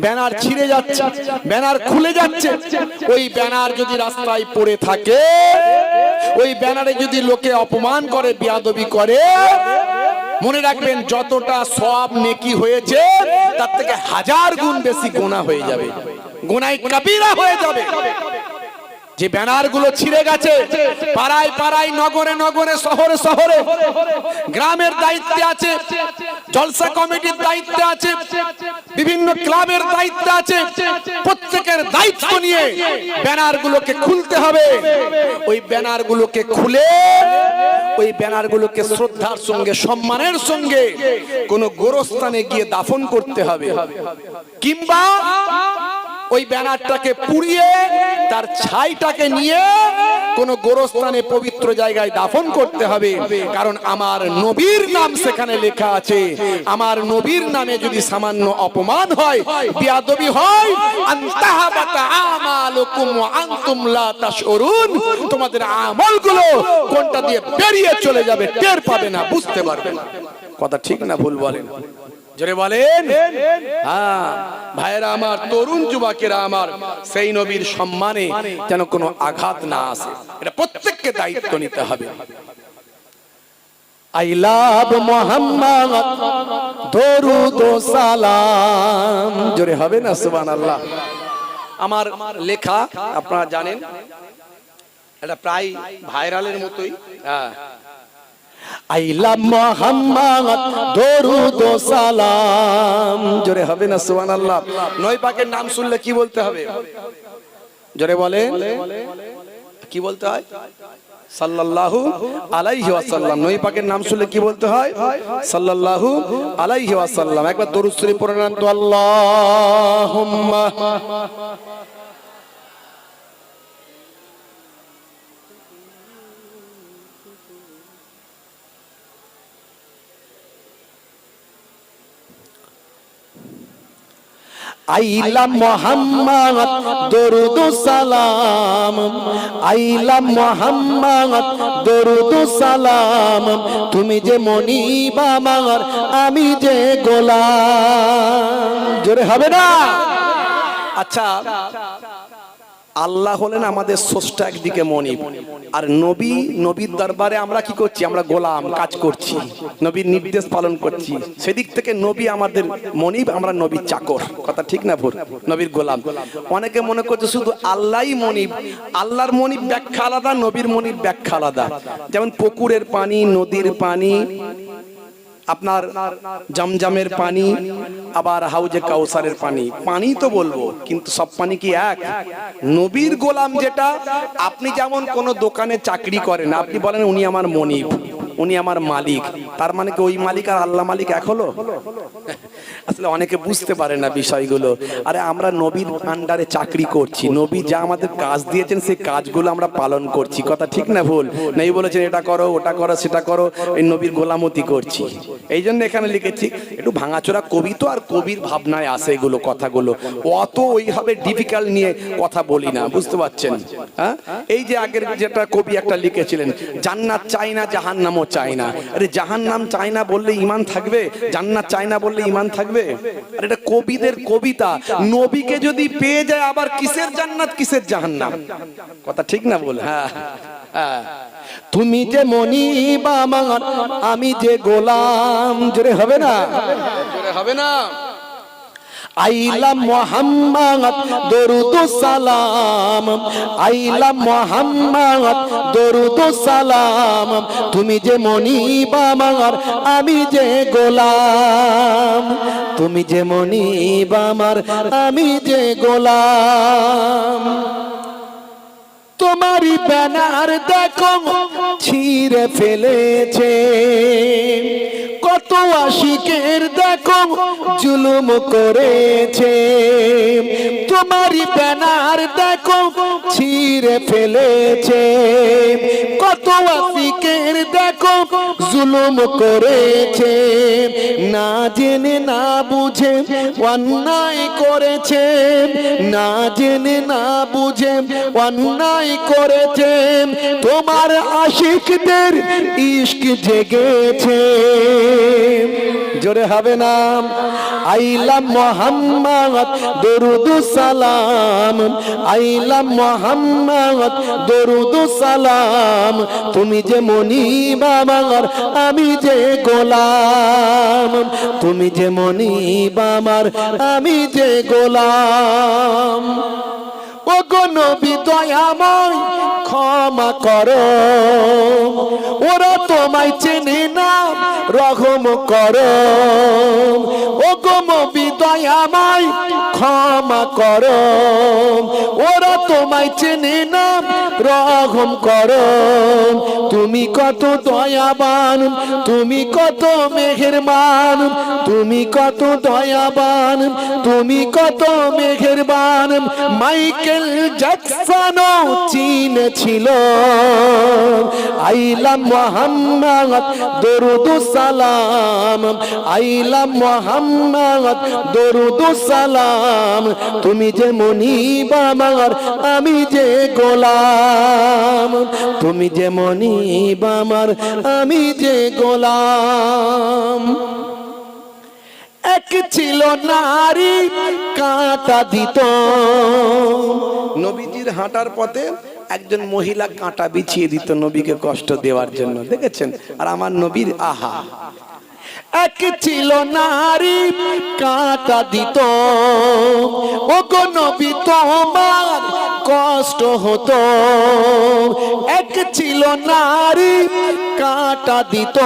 ব্যানার ছিঁড়ে যাচ্ছে, ব্যানার খুলে যাচ্ছে। ওই ব্যানার যদি রাস্তায় পড়ে থাকে, ওই ব্যানারে যদি লোকে অপমান করে, বেয়াদবি করে, মনে রাখবেন যতটা সওয়াব নেকি হয়েছে তার থেকে 1000 গুণ বেশি গুনাহ হয়ে যাবে, গুনাহ কবিরা হয়ে যাবে। যে ব্যানার গুলো ছিঁড়ে গেছে, পাড়ায় পাড়ায়, নগরে নগরে, শহরে শহরে, গ্রামের দায়িত্বে আছে, জলসা কমিটির দায়িত্বে আছে, বিভিন্ন ক্লাবের দায়িত্বে আছে, প্রত্যেকের দায়িত্ব নিয়ে ব্যানার গুলোকে খুলতে হবে। ওই ব্যানার গুলোকে খুলে ওই ব্যানার গুলোকে শ্রদ্ধার সঙ্গে, সম্মানের সঙ্গে কোন গোরস্থানে গিয়ে দাফন করতে হবে, কিংবা ওই ব্যানারটাকে পুড়িয়ে তার ছাইটাকে নিয়ে কোন গোরস্থানে পবিত্র জায়গায় দাফন করতে হবে। কারণ আমার নবীর নাম সেখানে লেখা আছে। আমার নবীর নামে যদি সামান্য অপমান হয়, বেয়াদবি হয়, আনতাহাবাতা আমালুকুম ওয়া আনতুম লা তাশউরুন, তোমাদের আমলগুলো কোনটা দিয়ে বেরিয়ে চলে যাবে টের পাবে না, বুঝতে পারবে না। কথা ঠিক না ভুল বলেন? জোরে বলেন। হ্যাঁ ভাইরা আমার, তরুণ যুবকেরা আমার, সেই নবীর সম্মানে যেন কোনো আঘাত না আসে, এটা প্রত্যেককে দায়িত্ব নিতে হবে। আই লাভ মুহাম্মদ, দরুদ ও সালাম, জোরে হবে না সুবহানাল্লাহ। আমার লেখা আপনারা জানেন, এটা প্রায় ভাইরালের মতোই। হ্যাঁ, আই লাভ মুহাম্মদ, দরুদ ও সালাম, জোরে হবে না সুবহানাল্লাহ। নবী পাকের নাম শুনলে কি বলতে হবে? জোরে বলেন, কি বলতে হয়? সাল্লাল্লাহু আলাইহি ওয়াসাল্লাম। নবী পাকের নাম শুনলে কি বলতে হয়? সাল্লাল্লাহু আলাইহি ওয়াসাল্লাম। একবার দরুদ শরীফ পড়ে নেন তো, আল্লাহুম্মা আইলা মোহাম্মদ দরুদ সালাম, আইলা মোহাম্মদ দরুদ সালাম, তুমি যে মনিব আমার, আমি যে গোলাম। জোরে হবে না? আচ্ছা, আল্লাহ হলেন আমাদের স্রষ্টা একদিকে মনিব, আর নবী, নবীর দরবারে আমরা কি করছি? আমরা গোলাম, কাজ করছি, নবীর নির্দেশ পালন করছি। সেদিক থেকে নবী আমাদের মনিব, আমরা নবীর চাকর। কথা ঠিক না ভুল? নবীর গোলাম। অনেকে মনে করছে শুধু আল্লাহই মনিব। আল্লাহর মনিব ব্যাখ্যা আলাদা, নবীর মনিব ব্যাখ্যা আলাদা। যেমন পুকুরের পানি, নদীর পানি, আপনার জমজমের পানি, আবার হাউজে কাউসারের পানি। পানি তো বলবো, কিন্তু সব পানি কি এক? নবীর গোলাম যেটা, আপনি যেমন কোন দোকানে চাকরি করেন, আপনি বলেন উনি আমার মনিব, উনি আমার মালিক, তার মানে কি ওই মালিক আর আল্লাহ মালিক এক হলো? আসলে অনেকে বুঝতে পারে না বিষয়গুলো। আরে আমরা নবীর আন্ডারে চাকরি করছি, নবী যা আমাদের কাজ দিয়েছেন সেই কাজগুলো আমরা পালন করছি। কথা ঠিক না ভুল? নেই বলেছেন এটা করো, ওটা করো, সেটা করো, এই নবীর গোলামতি করছি। এই জন্য এখানে লিখেছি, একটু ভাঙাচোরা কবি তো, আর কবির ভাবনায় আসে এগুলো কথাগুলো, অত ওইভাবে ডিফিকাল্ট নিয়ে কথা বলি না, বুঝতে পারছেন? হ্যাঁ, এই যে আগের যেটা কবি একটা লিখেছিলেন, জান্নাত চাই না, জাহান্নামও চাই না। আরে জাহান্নাম চাই না বললে ঈমান থাকবে? জান্নাত চাই না বললে ঈমান থাকবে? আর এটা কবিদের কবিতা। নবীকে যদি পেয়ে যায়, আবার কিসের জান্নাত, কিসের জাহান্নাম? কথা ঠিক না বল? হ্যাঁ হ্যাঁ। তুমি যে মনিব আমার, আমি যে গোলাম। জোরে হবে না? জোরে হবে না? আইলা মোহাম্মদ দরুদ সালাম, আইলা মোহাম্মদ দরুদ সালাম, তুমি যে মনিব আমার, আমি যে গোলাম। তুমি যে মনিব আমার, আমি যে গোলাম। তোমারই ব্যানার দেখো ছিঁড়ে ফেলেছে, কত আশিকের দেখো জুলুম করেছে। তোমারই ব্যানার দেখো ছিঁড়ে ফেলেছে, কত আশিকের দেখো জুলুম করেছে। না জেনে না বুঝে অন্যায় করেছে, না জেনে না বুঝে অন্যায় করেছে। তোমার আশিকদের ইশক জেগেছে। জোরে হবে না? আইলা মোহাম্মদ দরুদ সালাম, আইলা মোহাম্মদ দরুদ সালাম, তুমি যে মনিব আমার, আমি যে গোলাম। তুমি যে মনিব আমার, আমি যে গোলাম। ও গো নবী দয়াময় ক্ষমা করো, ওরা তোমায় চেনে না, রহম করো। ও গো নবী দয়াময় ক্ষমা করো, ওরা তোমায় চেনে না, রহম করো। তুমি কত দয়াবান, তুমি কত মেহেরবান, তুমি কত দয়াবান, তুমি কত মেহেরবান। মাইকেল জ্যাকসনও চিনেছিল। আইলা মোহাম্মদ দরুদ সালাম, আইলা মোহাম্মদ দরুদ সালাম, তুমি যে মনিব আমার, আমি যে গোলাম। তুমি যে মনিব আমার, আমি যে গোলাম। এক ছিল নারী কাঁটা দিত, নবীজির হাঁটার পথে একজন মহিলা কাঁটা বিছিয়ে দিত নবীকে কষ্ট দেওয়ার জন্য। দেখেছেন? আর আমার নবীর আহা। এক ছিল নারী কাঁটা দিত, ও গো নবী তোমার কষ্ট হতো। এক ছিল নারী কাঁটা দিত,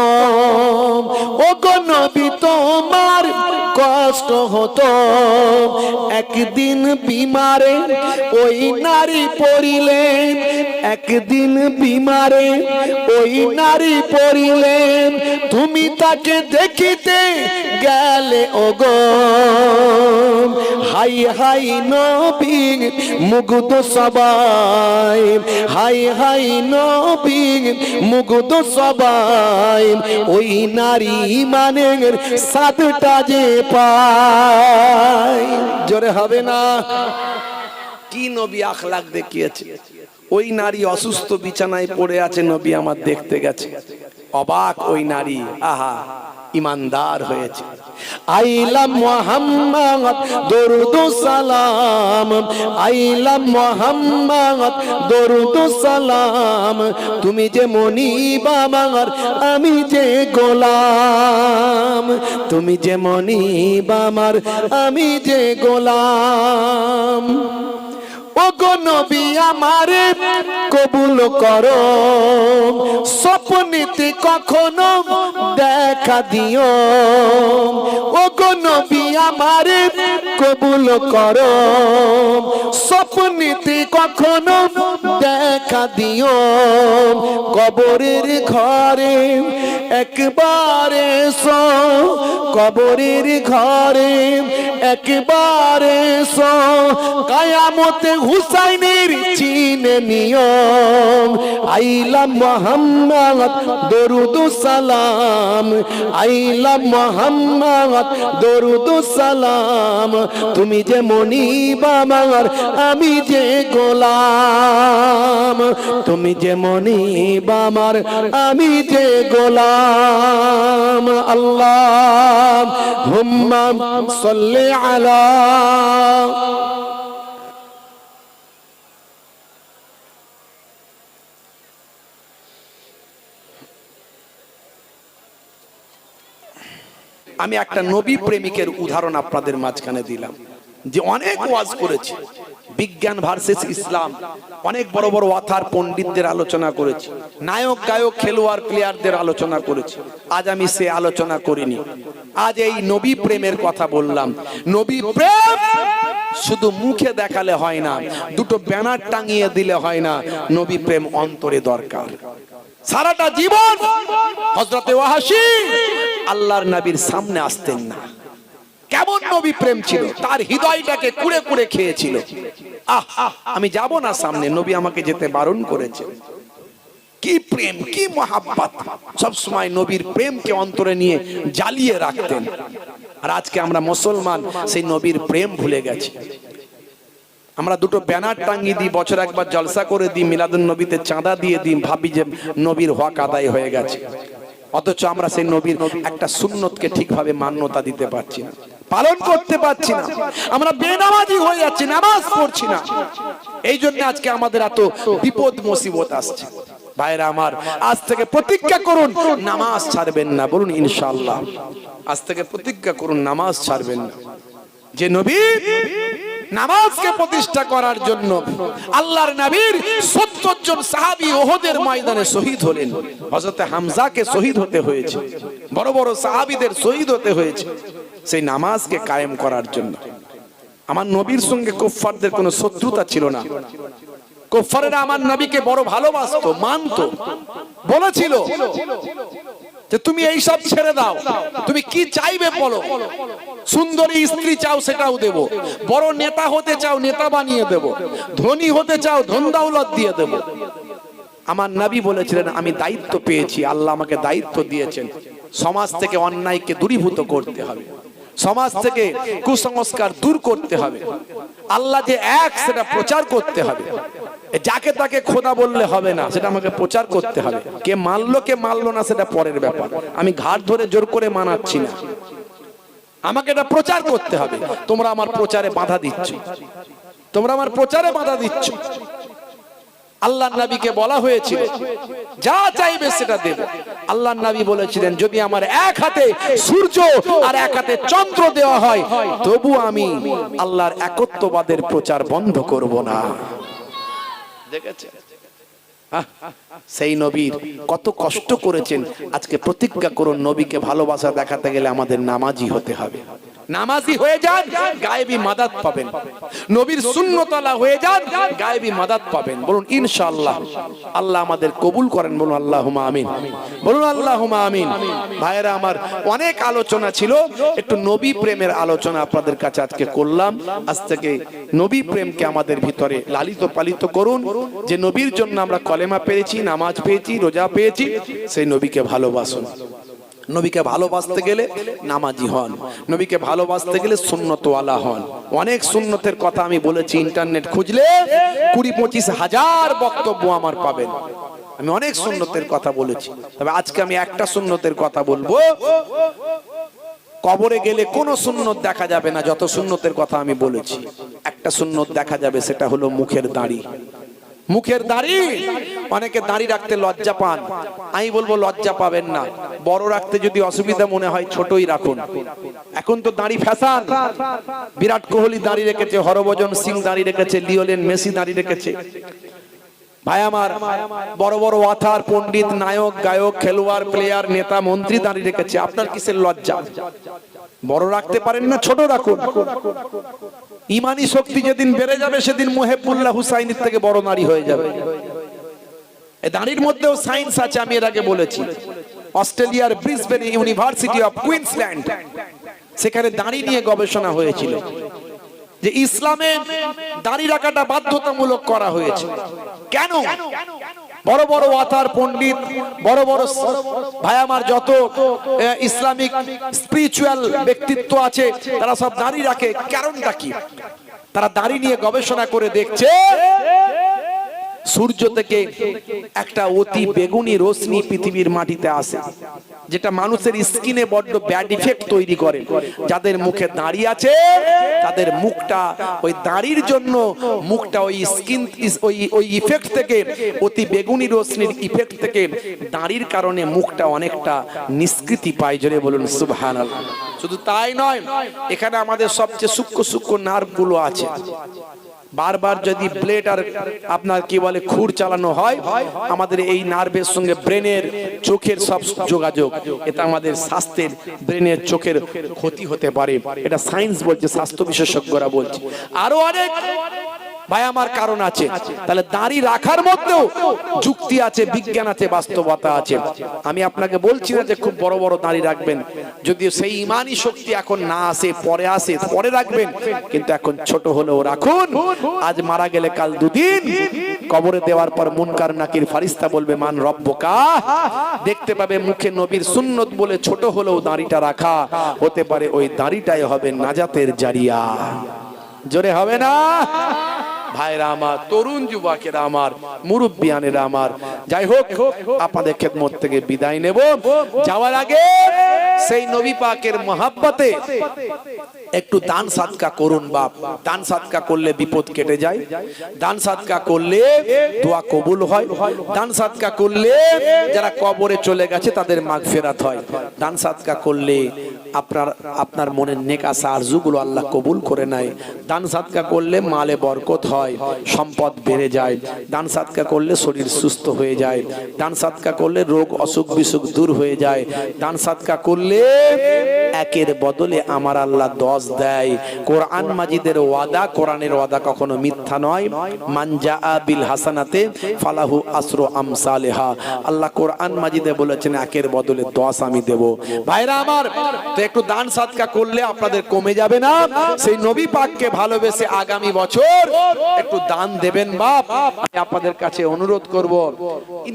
ও গো নবী তোমার কষ্ট হতো। একদিন বিমারে ওই নারী পড়িলেন, একদিন বিমারে ওই নারী পড়িলেন। তুমি তাকে দেখিতে গেলে ওগো, হাই হাই নবী মুগ্ধ সবাই, হাই হাই নবী মুগ্ধ সবাই, ওই নারী মানে সাতটা যে পায়। জোরে হবে না? কি নবী আখলাক দেখিয়েছে। ওই নারী অসুস্থ বিছানায় পড়ে আছে, নবী আমার দেখতে গেছে, অবাক ওই নারী, আহা ইমানদার হয়েছে। আইলা মুহাম্মদ দরুদ সালাম, আইলা মুহাম্মদ দরুদ সালাম, তুমি যে মনিব আমার আমি যে গোলাম, তুমি যে মনিব আমার আমি যে গোলাম। ও গো নবী আমারে কবুল করো, স্বপ্নেতে কখনো দেখা দিও। ও গো নবী আমারে কবুল করো, স্বপ্নেতে কখনো দেখা দিও। কবরের ঘরে একবার এসো, কবরের ঘরে একবার এসো, কিয়ামতে হুসাইনের চিনে নিও। আইলা মুহাম্মদ দরুদ সালাম, আইলা মুহাম্মদ দরুদ সালাম, তুমি যে মনিব আমার আমি যে গোলাম, তুমি যে মনিব আমার আমি যে গোলাম। আল্লাহুম্মা সাল্লি আলা। আমি একটা নবী প্রেমিকের উদাহরণ আপনাদের মাঝখানে দিলাম, যে অনেক ওয়াজ করেছে, বিজ্ঞান ভার্সেস ইসলাম, অনেক বড় বড় ওয়াথার পণ্ডিতদের আলোচনা করেছি, নায়ক গায়ক খেলোয়াড় প্লেয়ারদের আলোচনা করেছি। আজ আমি সে আলোচনা করিনি, আজ এই নবী প্রেমের কথা বললাম। নবী প্রেম শুধু মুখে দেখালে হয় না, দুটো ব্যানার টাঙিয়ে দিলে হয় না, নবী প্রেম অন্তরে দরকার। সারাটা জীবন হযরতে ওয়াহাশী আল্লাহর নবীর সামনে আসতেন না। কেমন নবী প্রেম ছিল, তার হৃদয়টাকে কুড়ে কুড়ে খেয়েছিল। আমি যাব না সামনে, নবী আমাকে যেতে বারণ করেছে। কি প্রেম, কি মহাব্বত, সব সময় নবীর প্রেমকে অন্তরে নিয়ে জ্বালিয়ে রাখতেন। আর আজকে আমরা মুসলমান সেই নবীর প্রেম ভুলে গেছি। আমরা দুটো ব্যানার টাঙিয়ে দিই, বছর একবার জলসা করে দিই, মিলাদুন নবীতে চাঁদা দিয়ে দিই, ভাবি যে নবীর হক আদায় হয়ে গেছে। অথচ আমরা সেই নবীর একটা সুন্নতকে ঠিকভাবে মান্যতা দিতে পারছি না, পালন করতে পারছি না। আমরা বেনামাজি হয়ে যাচ্ছি, নামাজ পড়ছি না। এই জন্য আজকে আমাদের এত বিপদ মুসিবত আসছে। ভাইরা আমার, আজ থেকে প্রতিজ্ঞা করুন নামাজ ছাড়বেন না। বলুন ইনশাআল্লাহ। আজ থেকে প্রতিজ্ঞা করুন নামাজ ছাড়বেন না। যে নবী নামাজকে প্রতিষ্ঠা করার জন্য আল্লাহর নবীর ৭০ জন সাহাবী উহুদের ময়দানে শহীদ হলেন। হযরত হামজাকে শহীদ হতে হয়েছে, বড় বড় সাহাবীদের শহীদ হতে হয়েছে সেই নামাজকে কায়েম করার জন্য। আমার নবীর সঙ্গে কুফফারদের কোনো শত্রুতা ছিল না। কুফফারেরা আমার নবীকে বড় ভালোবাসতো, মানতো, বলেছিল যে তুমি এই সব ছেড়ে দাও, তুমি কি চাইবে বলো, সুন্দরী স্ত্রী চাও সেটাও দেব, বড় নেতা হতে চাও নেতা বানিয়ে দেব, ধনী হতে চাও ধন দৌলত দিয়ে দেব। আমার নবী বলেছিলেন আমি দায়িত্ব পেয়েছি, আল্লাহ আমাকে দায়িত্ব দিয়েছেন, সমাজ থেকে অন্যায়কে দূরীভূত করতে হবে, সমাজ থেকে কুসংস্কার দূর করতে হবে, আল্লাহ যে এক সেটা প্রচার করতে হবে। যাকে তাকে খোদা বললে হবে না, সেটা আমাকে প্রচার করতে হবে। কে মানলো কে মানলো না সেটা পরের ব্যাপার, আমি ঘাট ধরে জোর করে মানাচ্ছি না, আমাকে এটা প্রচার করতে হবে। তোমরা আমার প্রচারে বাধা দিচ্ছ, তোমরা আমার প্রচারে বাধা দিচ্ছ। আল্লাহর নবীকে বলা হয়েছিল যা চাইবে সেটা দেব। আল্লাহর নবী বলেছিলেন যদি আমার এক হাতে সূর্য আর এক হাতে চন্দ্র দেওয়া হয় তবু আমি আল্লাহর একত্ববাদের প্রচার বন্ধ করব না। দেখেছেন সেই নবীর কত কষ্ট করেছেন। আজকে প্রতিজ্ঞা করুন নবীকে ভালোবাসা দেখাতে গেলে আমাদের নামাজি হতে হবে। নামাজি হয়ে যান, গায়েবী মাদাত পাবেন। নবীর সুন্নতওয়ালা হয়ে যান, গায়েবী মাদাত পাবেন। বলুন ইনশাআল্লাহ। আল্লাহ আমাদের কবুল করেন, বলুন আল্লাহুম্মা আমিন, বলুন আল্লাহুম্মা আমিন। ভাইরা আমার, অনেক আলোচনা ছিল, একটু নবী প্রেমের আলোচনা আপনাদের কাছে আজকে করলাম। আজ থেকে নবী প্রেমকে আমাদের ভিতরে লালিত পালিত করুন। যে নবীর জন্য আমরা কলেমা পেয়েছি, নামাজ পেয়েছি, রোজা পেয়েছি, সেই নবীকে ভালোবাসুন। নবীকে ভালোবাসতে গেলে নামাজি হন, নবীকে ভালোবাসতে গেলে সুন্নতওয়ালা হন। অনেক সুন্নতের কথা আমি বলেছি, ইন্টারনেট খুঁজলে 20-25 হাজার বক্তব্য আমার পাবেন। আমি অনেক সুন্নতের কথা বলেছি, তবে আজকে আমি একটা সুন্নতের কথা বলবো। কবরে গেলে কোন সুন্নত দেখা যাবে না, যত সুন্নতের কথা আমি বলেছি। একটা সুন্নত দেখা যাবে, সেটা হলো মুখের দাড়ি। মুখের দাড়ি, অনেকে দাড়ি রাখতে লজ্জা পান। আমি বলবো লজ্জা পাবেন না, বড় রাখতে যদি অসুবিধা মনে হয় ছোটই রাখুন। এখন তো দাড়ি ফ্যাশন। বিরাট কোহলি দাড়ি রেখেছে, হরভজন সিং দাড়ি রেখেছে, লিওনেল মেসি দাড়ি রেখেছে। ভাই আমার, বড় বড় ওয়াথার পণ্ডিত, নায়ক, গায়ক, খেলোয়াড়, প্লেয়ার, নেতা, মন্ত্রী দাড়ি রেখেছে। আপনার কিসের লজ্জা? বড় রাখতে পারেন না, ছোট রাখুন। ইমানি শক্তি যেদিন বেড়ে যাবে, সেদিন মুহিবুল্লাহ হুসাইনের থেকে বড় নারী হয়ে যাবে। এই দাড়ির মধ্যেও সায়েন্স আছে, আমি এর আগে বলেছি। অস্ট্রেলিয়ার ব্রিসবেন ইউনিভার্সিটি অফ কুইন্সল্যান্ড, সেখানে দাড়ি নিয়ে গবেষণা হয়েছিল যে ইসলামে দাড়ি রাখাটা বাধ্যতামূলক করা হয়েছে। কেন? বড় বড় ওয়াতার পণ্ডিত, বড় বড় ভাই আমার, যত ইসলামিক স্পিরিচুয়াল ব্যক্তিত্ব আছে, তারা সব দাড়ি রাখে। কারণটা কি? তারা দাড়ি নিয়ে গবেষণা করে দেখছে, সূর্য থেকে একটা অতি বেগুনি রশ্মি পৃথিবীর মাটিতে আসে, যেটা মানুষের স্কিনে বড্ড ব্যাড ইফেক্ট তৈরি করে। যাদের মুখে দাড়ি আছে, তাদের মুখটা ওই দাড়ির জন্য, মুখটা ওই স্কিন ওই ইফেক্ট থেকে, অতি বেগুনি রশ্মির ইফেক্ট থেকে দাড়ির কারণে মুখটা অনেকটা নিষ্কৃতি পায়। জোরে বলুন সুবহানাল্লাহ। শুধু তাই নয়, এখানে আমাদের সবচেয়ে সূক্ষ্ম সূক্ষ্ম নার্ভ গুলো আছে। বারবার যদি ব্লেড আর আপনার কি বলে খুর চালানো হয়, আমাদের এই নার্ভের সঙ্গে ব্রেনের, চোখের সব যোগাযোগ, এটা আমাদের স্বাস্থ্যের, ব্রেনের, চোখের ক্ষতি হতে পারে। এটা সায়েন্স বলছে, স্বাস্থ্য বিশেষজ্ঞরা বলছে। আরো অনেক ভাই আমার কারণ আছে। তাহলে দাড়ি রাখার মধ্যেও যুক্তি আছে, বিজ্ঞান আছে, বাস্তবতা আছে। আমি আপনাকে বলছি না যে খুব বড় বড় দাড়ি রাখবেন, যদিও সেই ইমানি শক্তি এখন না আসে, পরে আসে, পরে রাখবেন, কিন্তু এখন ছোট হলেও রাখুন। আজ মারা গেলে কাল দুদিন, কবরে দেওয়ার পর মুনকার নাকির ফারিস্তা বলবে মান রব্বুকা, দেখতে পাবে মুখে নবীর সুন্নত বলে ছোট হলেও দাড়িটা রাখা। হতে পারে ওই দাড়িটাই হবে নাজাতের জারিয়া। জোরে হবে না? ভাইরা আমার, তরুণ যুবকেরা আমার, মুরব্বিয়ানেরা আমার, যাই হোক, আপনাদের খেদমত থেকে বিদায় নেব। যাওয়ার আগে সেই নবী পাকের মহাব্বতে একটু দান সাদকা করুন বাপ। দান সাদকা করলে বিপদ কেটে যায়, দান সাদকা করলে দোয়া কবুল হয়, দান সাদকা করলে যারা কবরে চলে গেছে তাদের মাগফিরাত হয়, দান সাদকা করলে আপনার মনের নেক আশা আরজুগুলো আল্লাহ কবুল করে নেয়, দান সাদকা করলে মালে বরকত হয়, সম্পদ বেড়ে যায়, দান সাদকা করলে শরীর সুস্থ হয়ে যায়, দান সাদকা করলে রোগ অসুখ বিসুখ দূর হয়ে যায়, দান সাদকা করলে একের বদলে আমার আল্লাহ 10 দেয়। কোরআন মাজিদের ওয়াদা, কোরআনের ওয়াদা কখনো মিথ্যা নয়। মান জাআ বিল হাসানাতে ফালাহু আসরু আমসালিহা। আল্লাহ কোরআন মাজিদে বলেছেন একের বদলে 10 আমি দেব। ভাইরা আমার, তো একটু দান সাদকা করলে আপনাদের কমে যাবে না? সেই নবী পাককে ভালোবেসে আগামী বছর একটু দান দেবেন বাপ। আমি আপনাদের কাছে অনুরোধ করব,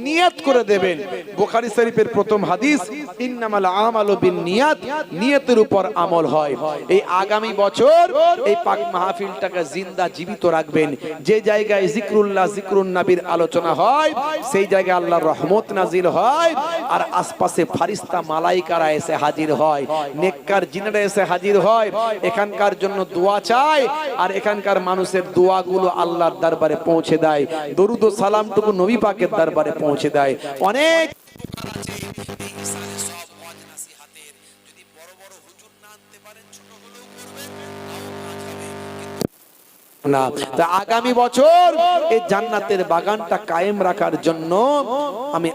নিয়ত করে দেবেন। বুখারী শরীফের প্রথম হাদিস, ইন্নামাল আমালু বিন্নিয়াত, নিয়তের উপর আমল হয়। এই আগামী বছর এই পাক মাহফিলটাকে জিন্দা জীবিত রাখবেন। যে জায়গায় জিকরুল্লাহ, জিকরুন নবীর আলোচনা হয়, সেই জায়গায় আল্লাহর রহমত নাজিল হয়, আর আশপাশে ফারিস্তা মালাইকারা এসে হাজির হয়, নেককার জিনেরা এসে হাজির হয়, এখানকার জন্য দোয়া চায়, আর এখানকার মানুষের দোয়াগুলো আল্লাহর দরবারে পৌঁছে দেয়, দরুদ ও সালামটুকু নবী পাকের দরবারে পৌঁছে দেয়। অনেক না, তা আগামী বছর এই জান্নাতের বাগানটা কায়েম রাখার জন্য আমি